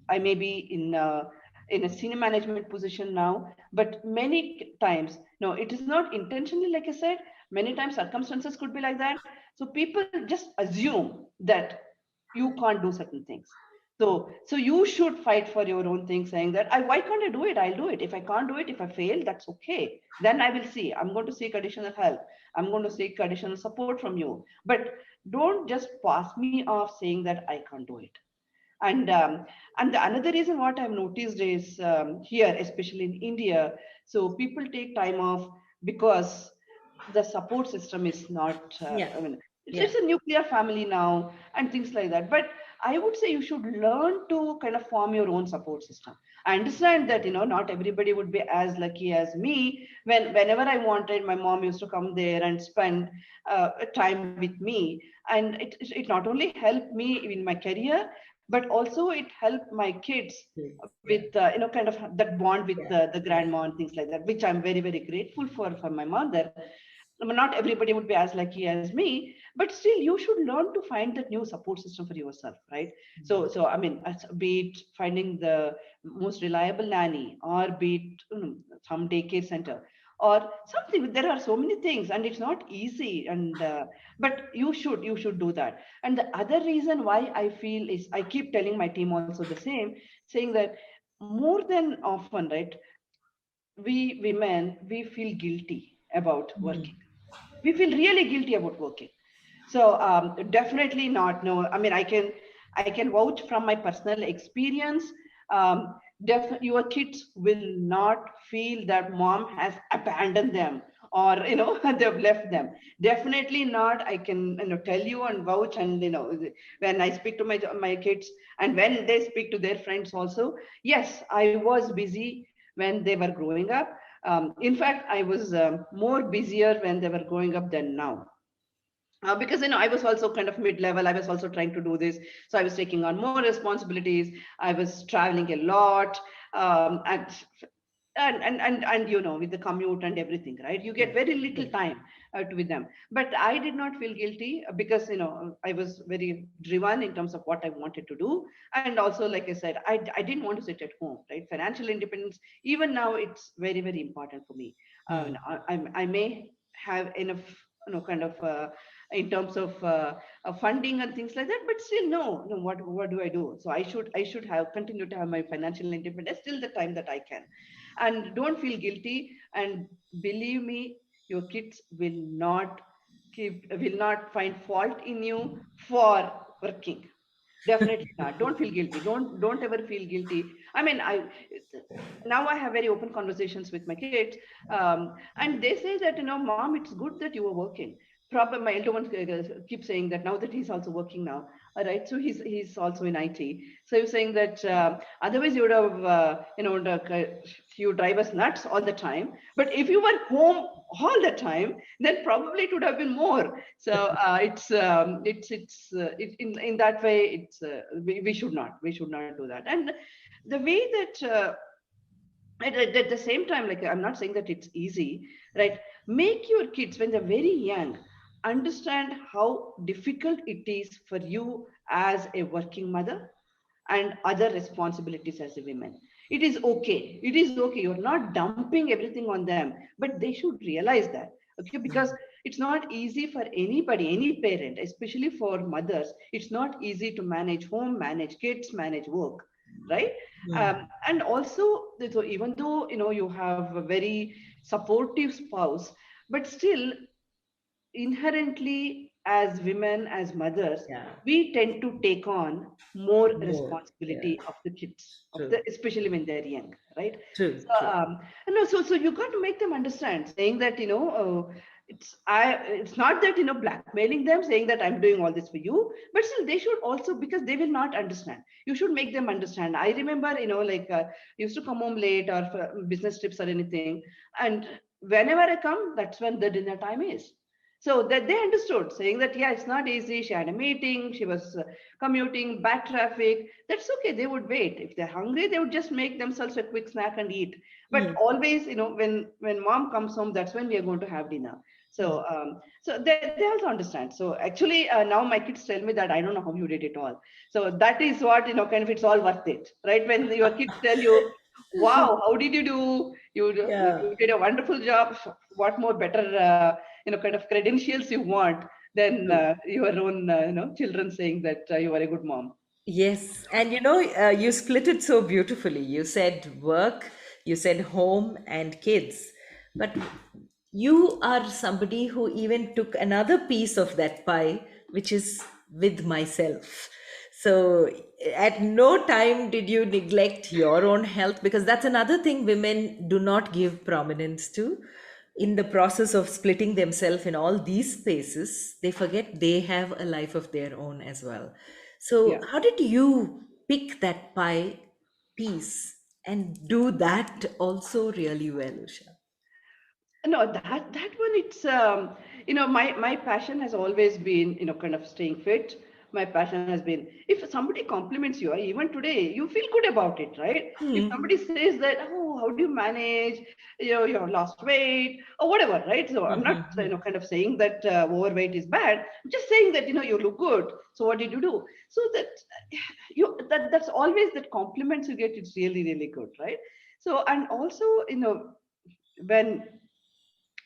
I may be in a senior management position now, but many times, no, it is not intentionally, like I said. Many times circumstances could be like that. So people just assume that you can't do certain things. So you should fight for your own thing, saying that why can't I do it? I'll do it. If I can't do it, if I fail, that's okay. Then I will see. I'm going to seek additional help. I'm going to seek additional support from you. But don't just pass me off saying that I can't do it. And the another reason what I've noticed is, here, especially in India, so people take time off because the support system is not. Yeah, I mean, it's yeah. a nuclear family now and things like that. But I would say you should learn to kind of form your own support system. I understand that not everybody would be as lucky as me. Whenever I wanted, my mom used to come there and spend time with me, and it not only helped me in my career, but also it helped my kids Yeah, with kind of that bond with yeah, the yeah. grandma and things like that, which I'm very very grateful for my mother. I mean, not everybody would be as lucky as me, but still you should learn to find that new support system for yourself, right? So I mean, be it finding the most reliable nanny, or be it some daycare center or something. There are so many things, and it's not easy, and but you should do that. And the other reason why I feel is, I keep telling my team also the same, saying that more than often, right, we women, we feel guilty about working. We feel really guilty about working. So definitely not. No, I mean, I can vouch from my personal experience. Um, your kids will not feel that mom has abandoned them, or they've left them. Definitely not. I can tell you and vouch, and when I speak to my kids, and when they speak to their friends also, yes, I was busy when they were growing up. In fact, I was more busier when they were growing up than now, because I was also kind of mid-level. I was also trying to do this, so I was taking on more responsibilities. I was traveling a lot, and and with the commute and everything, right, you get very little time with them. But I did not feel guilty because I was very driven in terms of what I wanted to do. And also, like I said, I didn't want to sit at home, right? Financial independence, even now, it's very, very important for me. Hmm. I may have enough, kind of in terms of funding and things like that, but still, no, what do I do? So I should have continue to have my financial independence till the time that I can. And don't feel guilty, and believe me, your kids will not find fault in you for working. Definitely not. Don't feel guilty. Don't ever feel guilty. I mean, I now I have very open conversations with my kids, and they say that, mom, it's good that you were working. Probably my elder one keeps saying that now that he's also working now. All right, so he's also in IT. So he's saying that otherwise you would have you drive us nuts all the time. But if you were home all the time, then probably it would have been more. So in that way, we should not do that. And the way that at the same time, like, I'm not saying that it's easy, right? Make your kids, when they're very young, understand how difficult it is for you as a working mother and other responsibilities as a woman. It is okay, you're not dumping everything on them, but they should realize that. Okay, because it's not easy for anybody, any parent, especially for mothers. It's not easy to manage home, manage kids, manage work, right? Hmm. And also, so even though you have a very supportive spouse, but still, inherently, as women, as mothers, Yeah. we tend to take on more More. Yeah. responsibility of the kids, True. especially when they're young, right? True. So True. no, so you got to make them understand, saying that it's not that blackmailing them, saying that I'm doing all this for you, but still they should also, because they will not understand. You should make them understand. I remember, like, used to come home late or for business trips or anything, and whenever I come, that's when the dinner time is. So that they understood, saying that, yeah, it's not easy. She had a meeting, she was commuting, bad traffic. That's okay. They would wait. If they're hungry, they would just make themselves a quick snack and eat. But Hmm. always, when mom comes home, that's when we are going to have dinner. Hmm. So they also understand. So actually, now my kids tell me that I don't know how you did it all. So that is what, kind of, it's all worth it, right? When your kids tell you, wow, how did you do? Yeah. You did a wonderful job. What more better, kind of credentials you want than True. your own, children saying that you are a good mom. Yes, and you split it so beautifully. You said work, you said home and kids, but you are somebody who even took another piece of that pie, which is with myself. So at no time did you neglect your own health, because that's another thing women do not give prominence to. In the process of splitting themselves in all these spaces, they forget they have a life of their own as well. So, Yeah. how did you pick that pie piece and do that also really well, Usha? No, that one, it's my passion has always been, kind of staying fit. My passion has been, if somebody compliments you, even today, you feel good about it, right? If Hmm. somebody says that, oh, how do you manage, you have lost weight or whatever, right? So I'm not, Hmm. kind of saying that overweight is bad. I'm just saying that, you look good. So what did you do? So that that's always, that compliments you get, it's really, really good, right? So, and also, when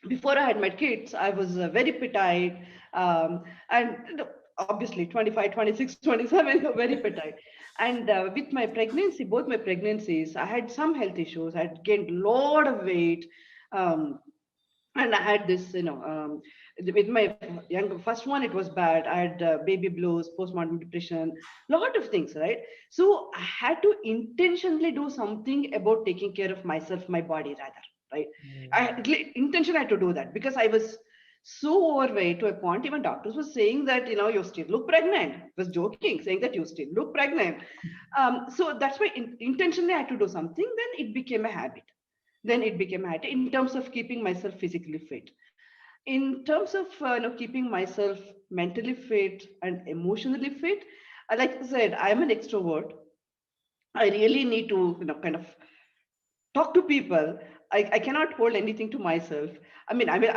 before I had my kids, I was very petite. And obviously 25, 26, 27, very petite. And with my pregnancy, both my pregnancies, I had some health issues. I had gained a lot of weight. Um, and I had this, with my first one, it was bad. I had baby blues, postpartum depression, lot of things, right? So I had to intentionally do something about taking care of myself, my body rather, right? Intention had to do that because I was so overweight to a point. Even doctors were saying that, you still look pregnant. I was joking, saying that you still look pregnant. So that's why intentionally I had to do something. Then it became a habit. In terms of keeping myself physically fit, in terms of keeping myself mentally fit and emotionally fit. Like I said, I'm an extrovert. I really need to kind of talk to people. I cannot hold anything to myself. I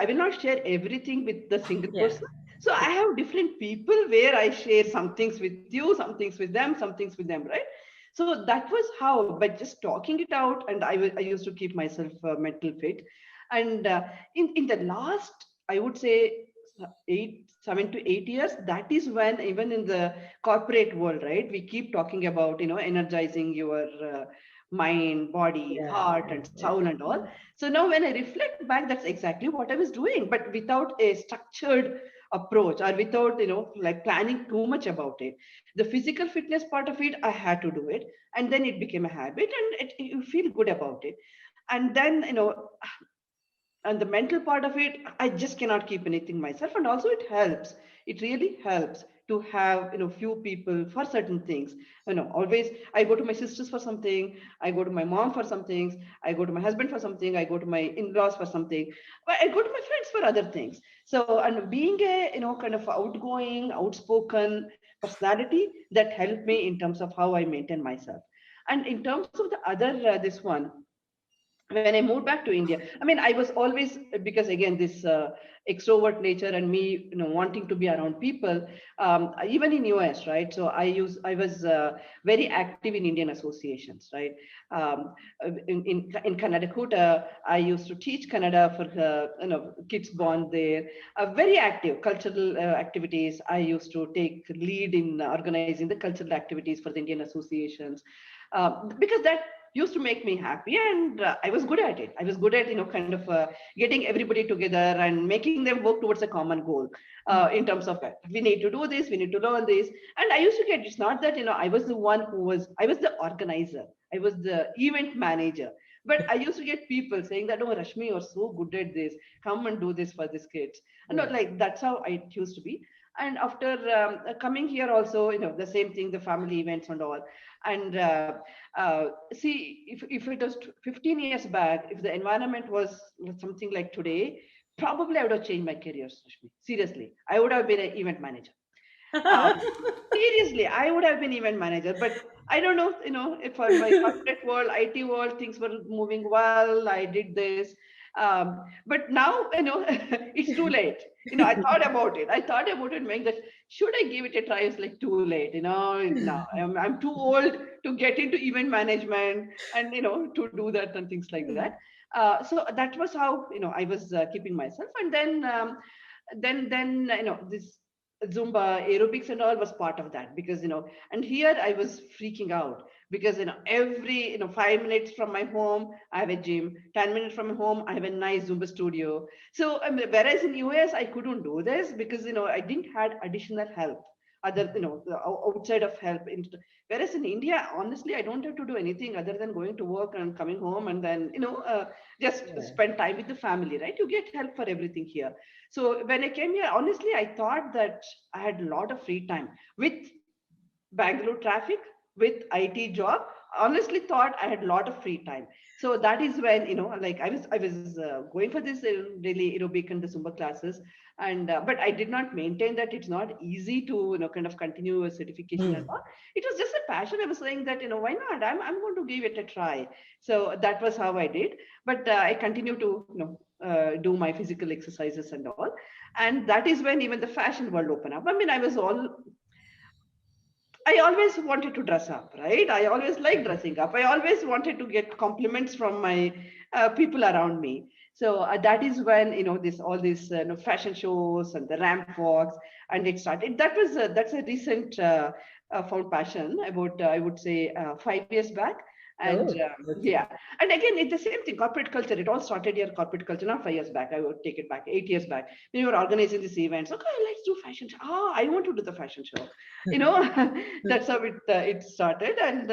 will not share everything with the single Yeah. person. So I have different people where I share some things with you, some things with them, some things with them, right? So that was how, by just talking it out, and I used to keep myself mental fit. And in the last, I would say, 7 to 8 years, that is when, even in the corporate world, right, we keep talking about, energizing your mind, body, Yeah. heart, and Yeah. soul, and all. So now when I reflect back, that's exactly what I was doing, but without a structured approach, or without, like, planning too much about it. The physical fitness part of it, I had to do it, and then it became a habit, and you feel good about it. And then, and the mental part of it, I just cannot keep anything myself. And also it helps, it really helps to have, few people for certain things. Always I go to my sisters for something, I go to my mom for some things, I go to my husband for something, I go to my in-laws for something, but I go to my friends for other things. So, and being a, kind of outgoing, outspoken personality, that helped me in terms of how I maintain myself. And in terms of the other, this one, when I moved back to India, I was always, because again, this extrovert nature, and me, wanting to be around people, even in US, right? So I was very active in Indian associations, right? Um, in Kannada, I used to teach Kannada for kids born there. Very active cultural activities. I used to take lead in organizing the cultural activities for the Indian associations, because that used to make me happy, and I was good at it. I was good at, kind of getting everybody together and making them work towards a common goal, in terms of that we need to do this, we need to learn this. And I used to get, it's not that, I was the one I was the organizer, I was the event manager, but I used to get people saying that, oh, Rashmi, you're so good at this, come and do this for these kids. And Yeah. like, that's how I used to be. And after coming here also, the same thing, the family events and all. And see, if it was 15 years back, if the environment was something like today, probably I would have changed my career, Rashmi. Seriously, I would have been an event manager. uh, Seriously, I would have been event manager, but I don't know, if for my corporate world, IT world, things were moving well. I did this. But now, it's too late. I thought about it. I thought about it, knowing that should I give it a try? It's like too late. No, I'm too old to get into event management, and, to do that and things like that. So that was how, I was keeping myself. And then, this Zumba, aerobics, and all was part of that, because, and here I was freaking out, because, every, 5 minutes from my home, I have a gym, 10 minutes from home, I have a nice Zumba studio. So, whereas in US, I couldn't do this because, I didn't had additional help, other, outside of help. Whereas in India, honestly, I don't have to do anything other than going to work and coming home, and then, just Yeah. spend time with the family, right? You get help for everything here. So when I came here, honestly, I thought that I had a lot of free time with Bangalore traffic, with IT job. Honestly, thought I had a lot of free time. So that is when, like, I was going for this really aerobic and the Zumba classes, and but I did not maintain that. It's not easy to, kind of continue a certification and Hmm. all. It was just a passion. I was saying that, why not? I'm going to give it a try. So that was how I did. But I continue to, do my physical exercises and all. And that is when even the fashion world opened up. I always wanted to dress up, right? I always liked dressing up. I always wanted to get compliments from my people around me. So that is when, this all these fashion shows and the ramp walks, and it started. That's a recent found passion about, I would say, 5 years back. And Oh, okay. yeah, and again, it's the same thing. Corporate culture. It all started here. Corporate culture, not 5 years back. I would take it back 8 years back. We were organizing these events. Okay, let's do fashion show. Oh, I want to do the fashion show. You know, that's how it started. And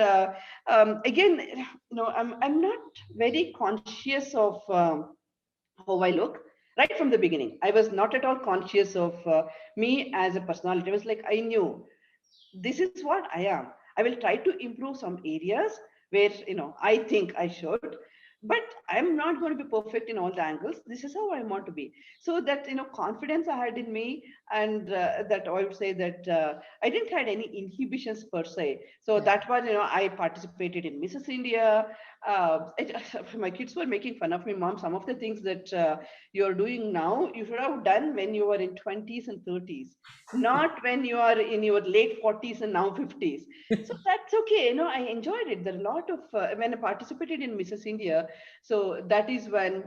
again, I'm not very conscious of how I look. Right from the beginning, I was not at all conscious of me as a personality. I was like, I knew this is what I am. I will try to improve some areas where, I think I should, but I'm not going to be perfect in all the angles. This is how I want to be. So that, confidence I had in me, and that I would say that I didn't had any inhibitions per se. So Yeah. that was, I participated in Mrs. India. My kids were making fun of me, Mom. Some of the things that you're doing now, you should have done when you were in 20s and 30s, not when you are in your late 40s and now 50s. So that's okay. I enjoyed it. There are a lot of, when I participated in Mrs. India, so that is when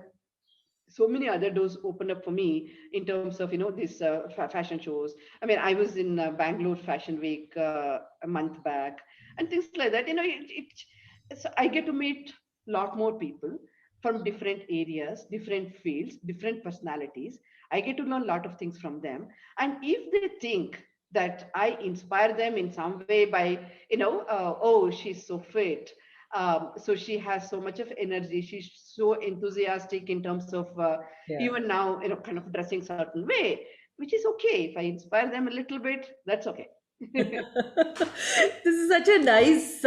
so many other doors opened up for me in terms of these fashion shows. I mean, I was in Bangalore Fashion Week a month back and things like that. So I get to meet a lot more people from different areas, different fields, different personalities. I get to learn a lot of things from them, and if they think that I inspire them in some way by oh, she's so fit, so she has so much of energy, she's so enthusiastic in terms of Yeah. even now kind of dressing certain way, which is okay. If I inspire them a little bit, that's okay. This is such a nice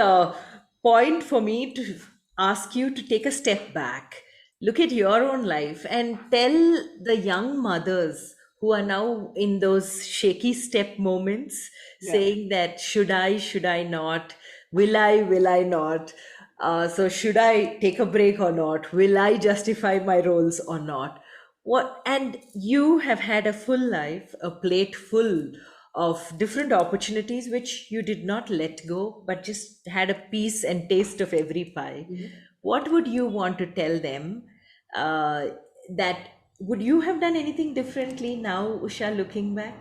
point for me to ask you to take a step back, look at your own life, and tell the young mothers who are now in those shaky step moments, Yeah. saying that should I not, will I not? So, should I take a break or not? Will I justify my roles or not? What? And you have had a full life, a plate full of different opportunities which you did not let go, but just had a piece and taste of every pie. Mhm. What would you want to tell them? Uh, that would you have done anything differently now, Usha, looking back?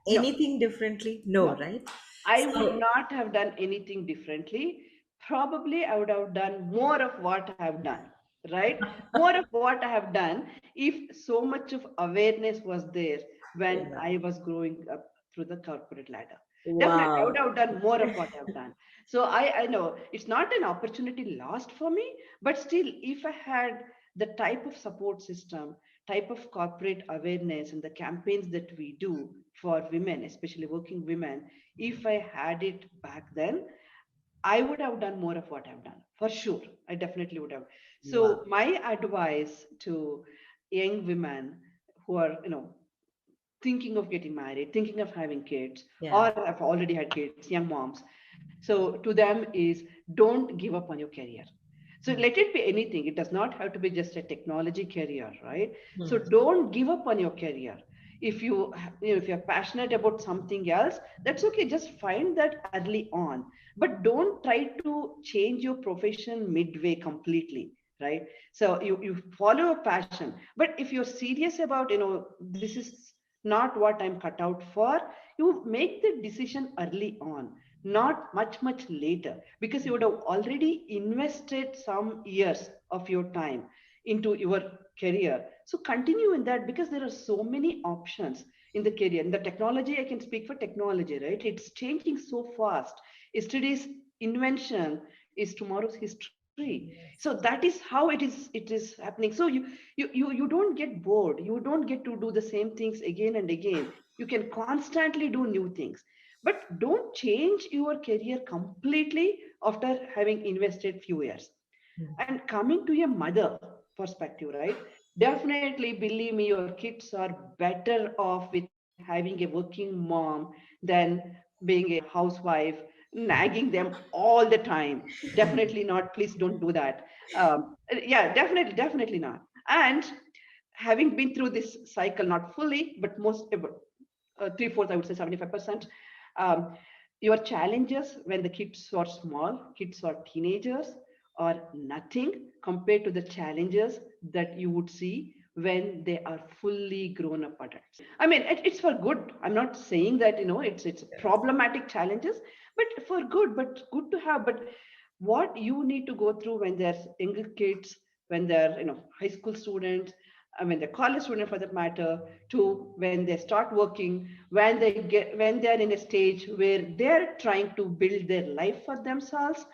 No, Anything differently? No, no. right? I would So, not have done anything differently. Probably I would have done more of what I have done, right? More of what I have done if so much of awareness was there when yeah. I was growing up through the corporate ladder. Definitely, I would Wow. have done more of what I've done. So I know it's not an opportunity lost for me, but still, if I had the type of support system, type of corporate awareness, and the campaigns that we do for women, especially working women, if I had it back then, I would have done more of what I've done for sure. I definitely would have. Wow. So my advice to young women who are, thinking of getting married, thinking of having kids, Yeah. or have already had kids, young moms. So to them is don't give up on your career. So Hmm. let it be anything. It does not have to be just a technology career, right? So Hmm. don't give up on your career. If if you're passionate about something else, that's okay. Just find that early on, but don't try to change your profession midway completely, right? So you follow a passion, but if you're serious about this is not what I'm cut out for, you make the decision early on, not much later, because you would have already invested some years of your time into your career. So continue in that, because there are so many options in the career. In the technology, I can speak for technology, right? It's changing so fast. Yesterday's invention is tomorrow's history. So that is how it is happening. So you don't get bored, you don't get to do the same things again and again. You can constantly do new things, but don't change your career completely after having invested few years. And coming to a mother perspective, right? Definitely believe me, your kids are better off with having a working mom than being a housewife, nagging them all the time. Definitely not. Please don't do that. Yeah, definitely not. And having been through this cycle, not fully, but most three-fourths, I would say 75%. Um, your challenges when the kids are small, kids are teenagers, are nothing compared to the challenges that you would see when they are fully grown up adults. I mean, it's for good. I'm not saying that it's problematic challenges, but for good. But good to have. But what you need to go through when they're younger kids, when they're high school students, I mean the college student for that matter, to when they start working, when they're in a stage where they're trying to build their life for themselves,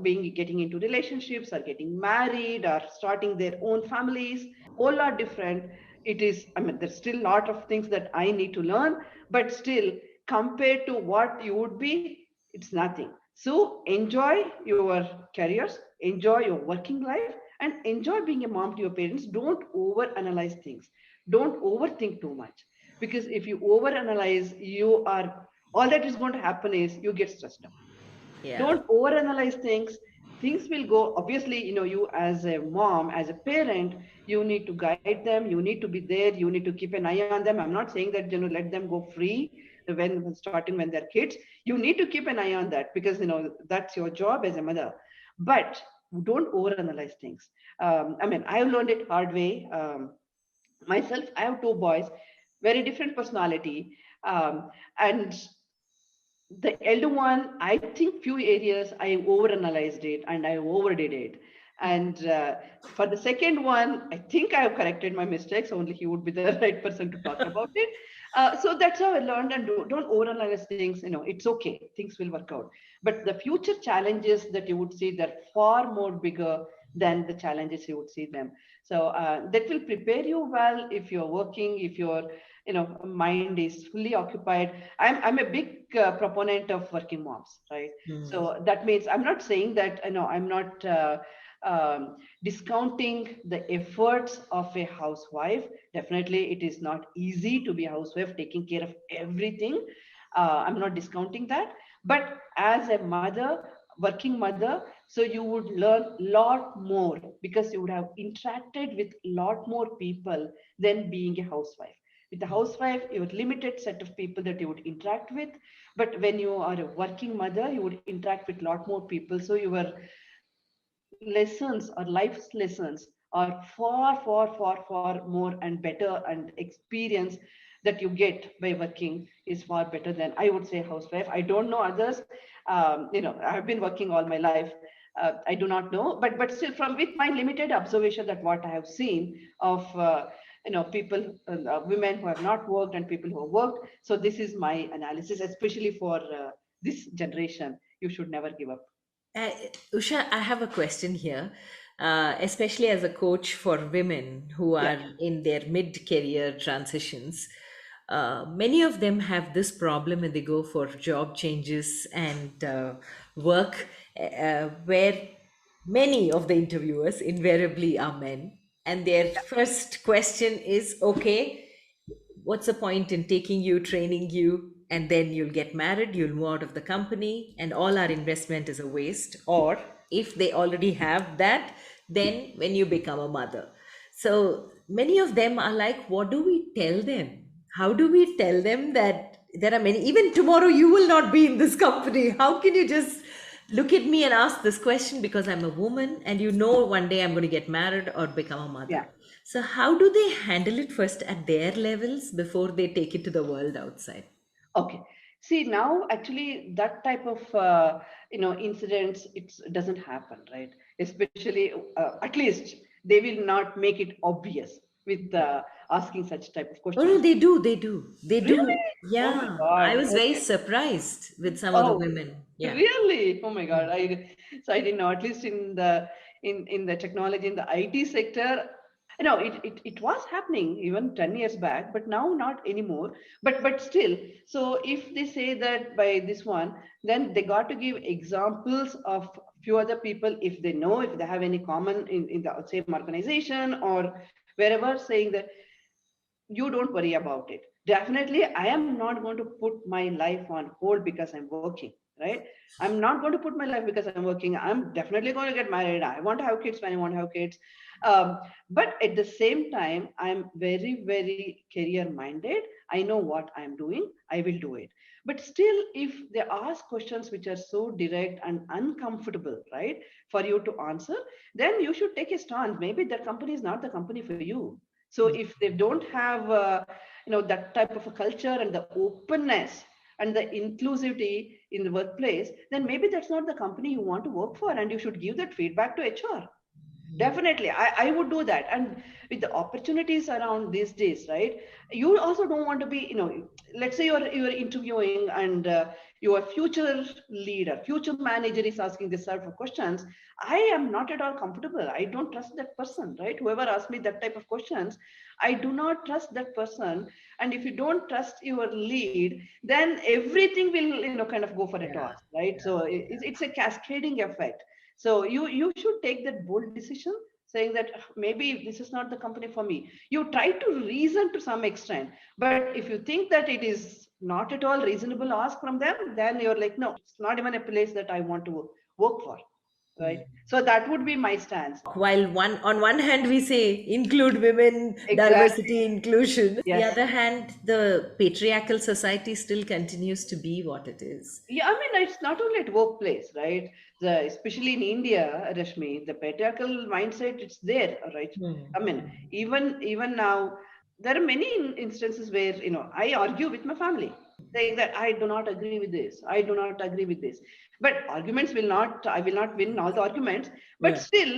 being getting into relationships or getting married or starting their own families, all are different. It is, I mean, there's still a lot of things that I need to learn, but still, compared to what you would be, it's nothing. So enjoy your careers, enjoy your working life, and enjoy being a mom to your parents. Don't over analyze things. Don't overthink too much, because if you over analyze, you are all that is going to happen is you get stressed out. Yeah. Don't overanalyze things. things will go, obviously, you as a mom, as a parent, you need to guide them, you need to be there, you need to keep an eye on them. I'm not saying that, let them go free when they're kids. You need to keep an eye on that, because that's your job as a mother. But don't overanalyze things. I mean, I've learned it hard way. Myself, I have two boys, very different personality. And the elder one, I think few areas I overanalyzed it and I overdid it. And for the second one, I think I have corrected my mistakes. Only he would be the right person to talk about it. So that's how I learned. And don't overanalyze things. It's okay. Things will work out. But the future challenges that you would see, they're far more bigger than the challenges you would see them. So that will prepare you well if you're working, if your mind is fully occupied. I'm a big proponent of working moms, right? So that means I'm not saying that I'm not discounting the efforts of a housewife. Definitely, it is not easy to be a housewife taking care of everything. I'm not discounting that, but as a mother, working mother, so you would learn a lot more because you would have interacted with a lot more people than being a housewife. With a housewife, you have limited set of people that you would interact with. But when you are a working mother, you would interact with a lot more people. So your lessons or life's lessons are far, far, far, far more and better, and experience that you get by working is far better than, I would say, housewife. I don't know others. I've been working all my life. I do not know, but still, from with my limited observation, that what I have seen of people, women who have not worked and people who have worked. So this is my analysis, especially for this generation. You should never give up. Uh, Usha, I have a question here, especially as a coach for women who Yeah. are in their mid-career transitions. Many of them have this problem when they go for job changes and work, where many of the interviewers invariably are men. And their first question is, okay, what's the point in taking you, training you, and then you'll get married, you'll move out of the company, and all our investment is a waste? Or if they already have that, then when you become a mother. So many of them are like, what do we tell them? How do we tell them that there are many, even tomorrow you will not be in this company? How can you just look at me and ask this question because I'm a woman and one day I'm going to get married or become a mother? Yeah. So, how do they handle it first at their levels before they take it to the world outside? Okay. See, now actually that type of incidents, it doesn't happen, right? Especially at least they will not make it obvious with asking such type of Oh, no, questions. they do. They do. They Really? do. Oh my Yeah. I God. was very Okay. surprised with some of the Oh, women. Yeah. really? Oh my God. I didn't know. At least in the technology, in the IT sector, it was happening even 10 years back, but now not anymore. But still, so if they say that by this one, then they got to give examples of few other people, if they know, if they have any common in the same organization or wherever, saying that you don't worry about it. Definitely, I am not going to put my life on hold because I'm working, right? I'm not going to put my life because I'm working. I'm definitely going to get married. I want to have kids when I want to have kids. But at the same time, I'm very, very career minded. I know what I'm doing. I will do it. But still, if they ask questions which are so direct and uncomfortable, right, for you to answer, then you should take a stand. Maybe that company is not the company for you. So if they don't have that type of a culture and the openness and the inclusivity in the workplace, then maybe that's not the company you want to work for, and you should give that feedback to HR. Definitely, I would do that. And with the opportunities around these days, right? You also don't want to be, let's say you're interviewing, and your future leader, future manager is asking this sort of questions. I am not at all comfortable. I don't trust that person, right? Whoever asks me that type of questions, I do not trust that person. And if you don't trust your lead, then everything will, kind of go for a Yeah. toss, right? So it's a cascading effect. So you should take that bold decision, saying that maybe this is not the company for me. You try to reason to some extent, but if you think that it is not at all reasonable ask from them, then you're like, no, it's not even a place that I want to work for. right? So that would be my stance. While on one hand we say include women, Exactly. diversity, inclusion, the Yes. other hand the patriarchal society still continues to be what it is. Yeah, I mean, it's not only at workplace, right? Especially in India, Rashmi, the patriarchal mindset, it's there, right? I mean, even now, there are many instances where, I argue with my family, saying that I do not agree with this, I do not agree with this. But arguments I will not win all the arguments, but Yeah. still,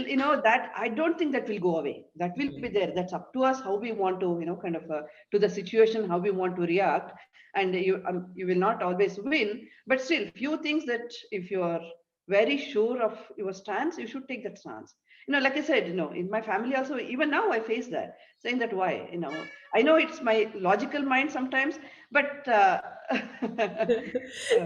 that I don't think that will go away. That will be there. That's up to us how we want to, kind of to the situation, how we want to react. And you will not always win, but still few things that if you are very sure of your stance, you should take that stance. Like I said, in my family also, even now I face that, saying that why, I know it's my logical mind sometimes, but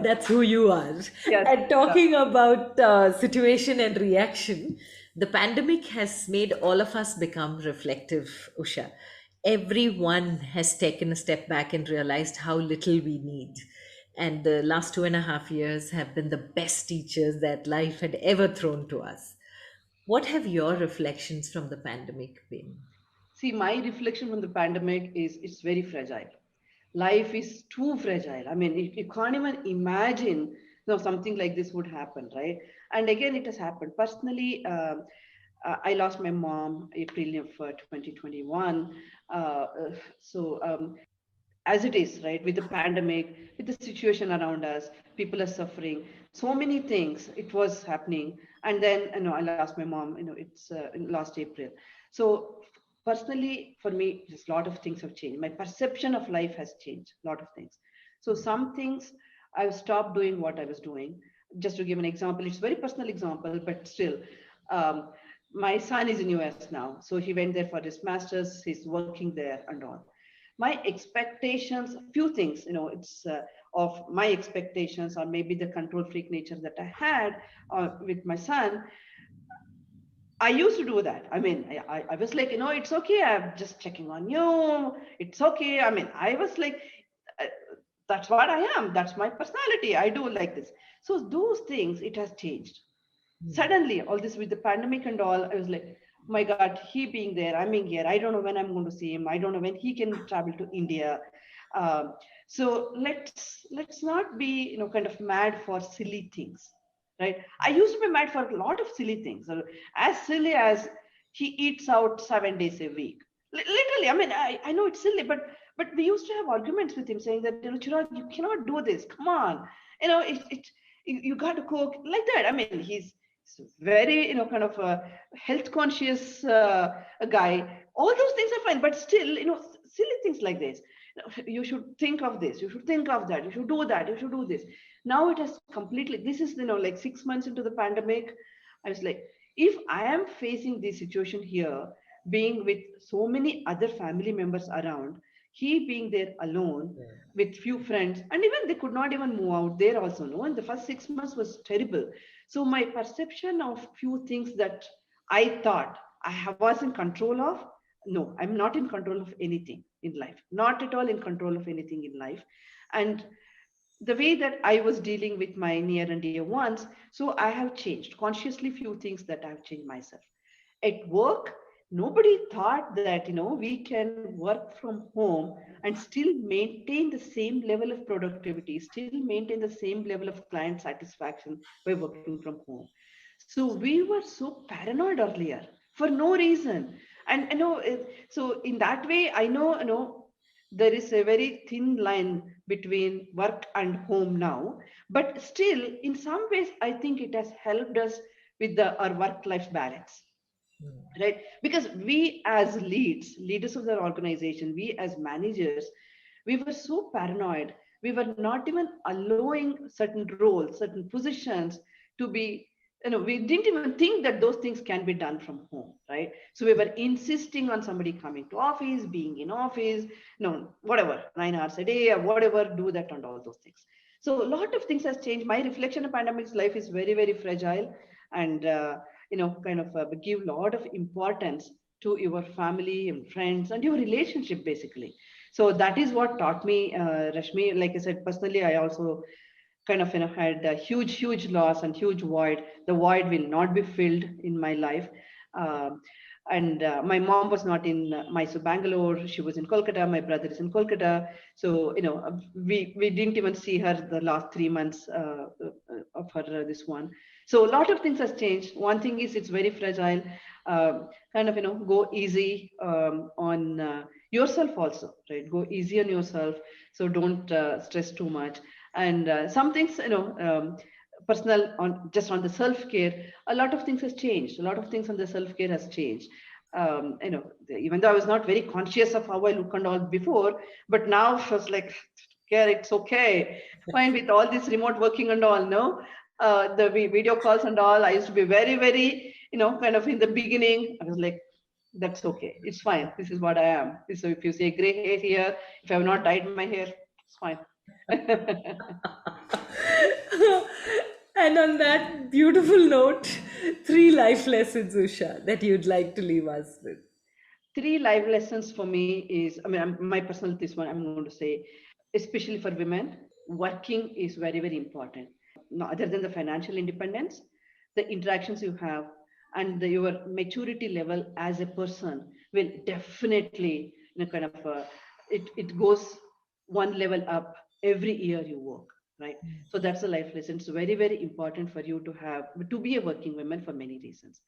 That's who you are. yes. And talking about situation and reaction, the pandemic has made all of us become reflective, Usha. Everyone has taken a step back and realized how little we need. And the last 2.5 years have been the best teachers that life had ever thrown to us. What have your reflections from the pandemic been? See, my reflection from the pandemic is it's very fragile. Life is too fragile. I mean, you can't even imagine, something like this would happen, right? And again, it has happened. Personally, I lost my mom April of 2021. So as it is, right, with the pandemic, with the situation around us, people are suffering, so many things, it was happening. And then, I lost my mom, it's last April. So personally, for me, just a lot of things have changed. My perception of life has changed, a lot of things. So some things I've stopped doing what I was doing. Just to give an example, it's a very personal example, but still, um, my son is in US now, so he went there for his masters, he's working there and all. My expectations, few things, it's of my expectations, or maybe the control freak nature that I had with my son. I used to do that. I mean, I was like, it's okay, I'm just checking on you, it's okay. I mean, I was like, uh, that's what I am, that's my personality, I do like this. So those things, it has changed suddenly. All this with the pandemic and all, I was like, oh my God, he being there, I'm in here, I don't know when I'm going to see him, I don't know when he can travel to India. So let's not be, kind of mad for silly things, right? I used to be mad for a lot of silly things, as silly as he eats out 7 days a week. Literally, I mean, I know it's silly, but we used to have arguments with him saying that, Chirag, you cannot do this, come on, you got to cook like that. I mean, he's very, kind of a health conscious a guy. All those things are fine, but still, silly things like this. You should think of this, you should think of that, you should do that, you should do this. Now it has completely, this is, like 6 months into the pandemic. I was like, if I am facing this situation here, being with so many other family members around, he being there alone with few friends, and even they could not even move out there also, no, and the first 6 months was terrible. So my perception of few things that I thought was in control of, no, I'm not in control of anything in life, not at all in control of anything in life. And the way that I was dealing with my near and dear ones, so I have changed consciously few things that I've changed myself. At work, nobody thought that, we can work from home and still maintain the same level of productivity, still maintain the same level of client satisfaction by working from home. So we were so paranoid earlier for no reason. And so in that way, I know, there is a very thin line between work and home now, but still in some ways I think it has helped us with our work life balance, right? Because we as leaders of the organization, we as managers, we were so paranoid, we were not even allowing certain roles, certain positions to be, we didn't even think that those things can be done from home, right? So we were insisting on somebody coming to office, being in office, whatever, 9 hours a day or whatever, do that and all those things. So a lot of things has changed. My reflection of pandemic's life is very, very fragile. And kind of give a lot of importance to your family and friends and your relationship, basically. So that is what taught me, Rashmi. Like I said, personally, I also kind of had a huge loss and huge void. The void will not be filled in my life. Um, and my mom was not in Mysore, Bangalore. She was in Kolkata. My brother is in Kolkata. So we didn't even see her the last 3 months of her this one. So a lot of things has changed. One thing is it's very fragile. Kind of go easy on yourself also, right? Go easy on yourself. So don't stress too much. And some things personal on just on the self-care, a lot of things has changed. A lot of things on the self-care has changed. Even though I was not very conscious of how I look and all before, but now I was like, yeah, it's okay, fine, with all this remote working and all. No, the video calls and all, I used to be very very kind of in the beginning I was like, that's okay, it's fine, this is what I am. So if you say gray hair here, if I have not dyed my hair, it's fine. And on that beautiful note, 3 life lessons, Usha, that you'd like to leave us with. 3 life lessons for me is, I mean, my personal, this one I'm going to say, especially for women, working is very, very important. No, other than the financial independence, the interactions you have and your maturity level as a person will definitely, kind of, it goes one level up every year you work, right? So that's a life lesson. It's very, very important for you to be a working woman for many reasons.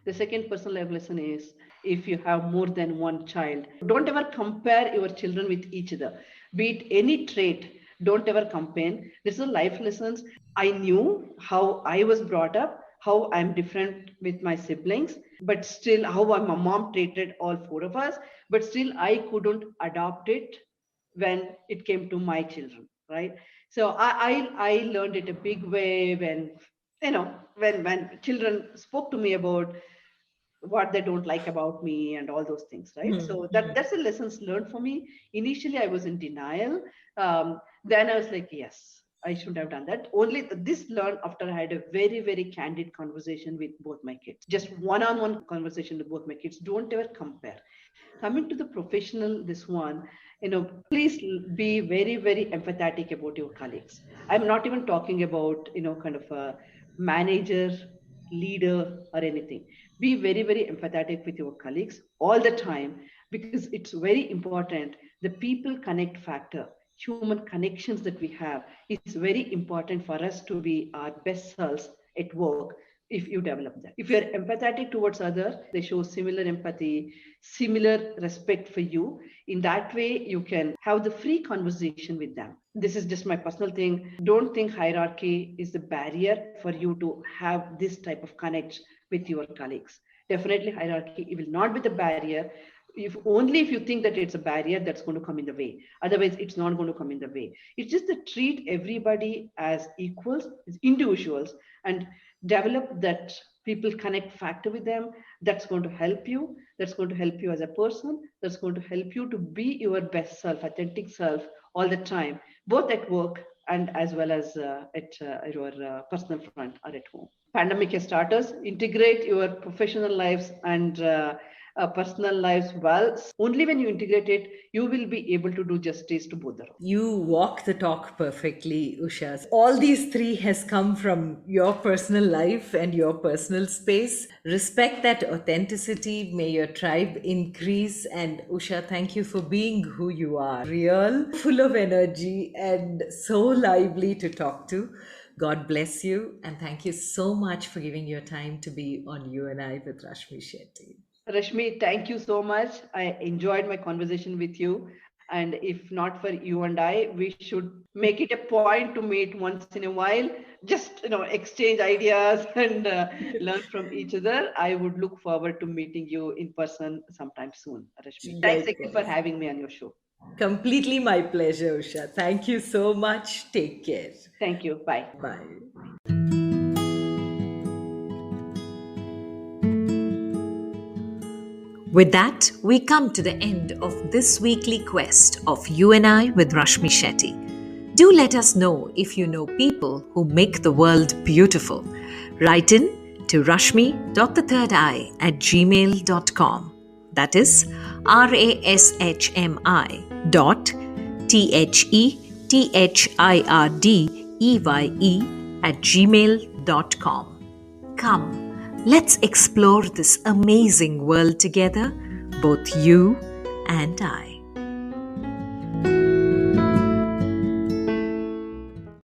The second personal life lesson is, if you have more than one child, don't ever compare your children with each other. Be it any trait, don't ever compare. This is life lessons. I knew how I was brought up, how I'm different with my siblings, but still how my mom treated all 4 of us, but still I couldn't adopt it when it came to my children, right? So I learned it a big way when when children spoke to me about what they don't like about me and all those things, right? So that's the lessons learned for me. Initially I was in denial. Then I was like, yes, I should have done that. Only this learned after I had a very very candid conversation with both my kids, just one-on-one conversation with both my kids. Don't ever compare. Coming to the professional, this one, please be very very empathetic about your colleagues. I'm not even talking about kind of a manager, leader, or anything. Be very very empathetic with your colleagues all the time, because it's very important. The people connect factor, human connections that we have, is very important for us to be our best selves at work. If you develop that, if you're empathetic towards others, they show similar empathy, similar respect for you. In that way you can have the free conversation with them. This is just my personal thing. Don't think hierarchy is the barrier for you to have this type of connect with your colleagues. Definitely hierarchy, it will not be the barrier. If you think that it's a barrier, that's going to come in the way. Otherwise it's not going to come in the way. It's just to treat everybody as equals, as individuals, and develop that people connect factor with them. That's going to help you. That's going to help you as a person. That's going to help you to be your best self, authentic self, all the time, both at work and as well as at your personal front or at home. Pandemic has taught us, integrate your professional lives and personal lives well. Only when you integrate it, you will be able to do justice to both the roles. You walk the talk perfectly, Usha. All these 3 has come from your personal life and your personal space. Respect that authenticity. May your tribe increase. And Usha, thank you for being who you are. Real, full of energy, and so lively to talk to. God bless you. And thank you so much for giving your time to be on You and I with Rashmi Shetty. Rashmi, thank you so much. I enjoyed my conversation with you. And if not for you and I, we should make it a point to meet once in a while, just exchange ideas and learn from each other. I would look forward to meeting you in person sometime soon, Rashmi. Thanks again for having me on your show. Completely my pleasure, Usha. Thank you so much. Take care. Thank you. Bye. Bye. With that, we come to the end of this weekly quest of You and I with Rashmi Shetty. Do let us know if you know people who make the world beautiful. Write in to rashmi.thethirdeye@gmail.com. That is rashmi.thethirdeye eye@gmail.com. Come, let's explore this amazing world together, both you and I.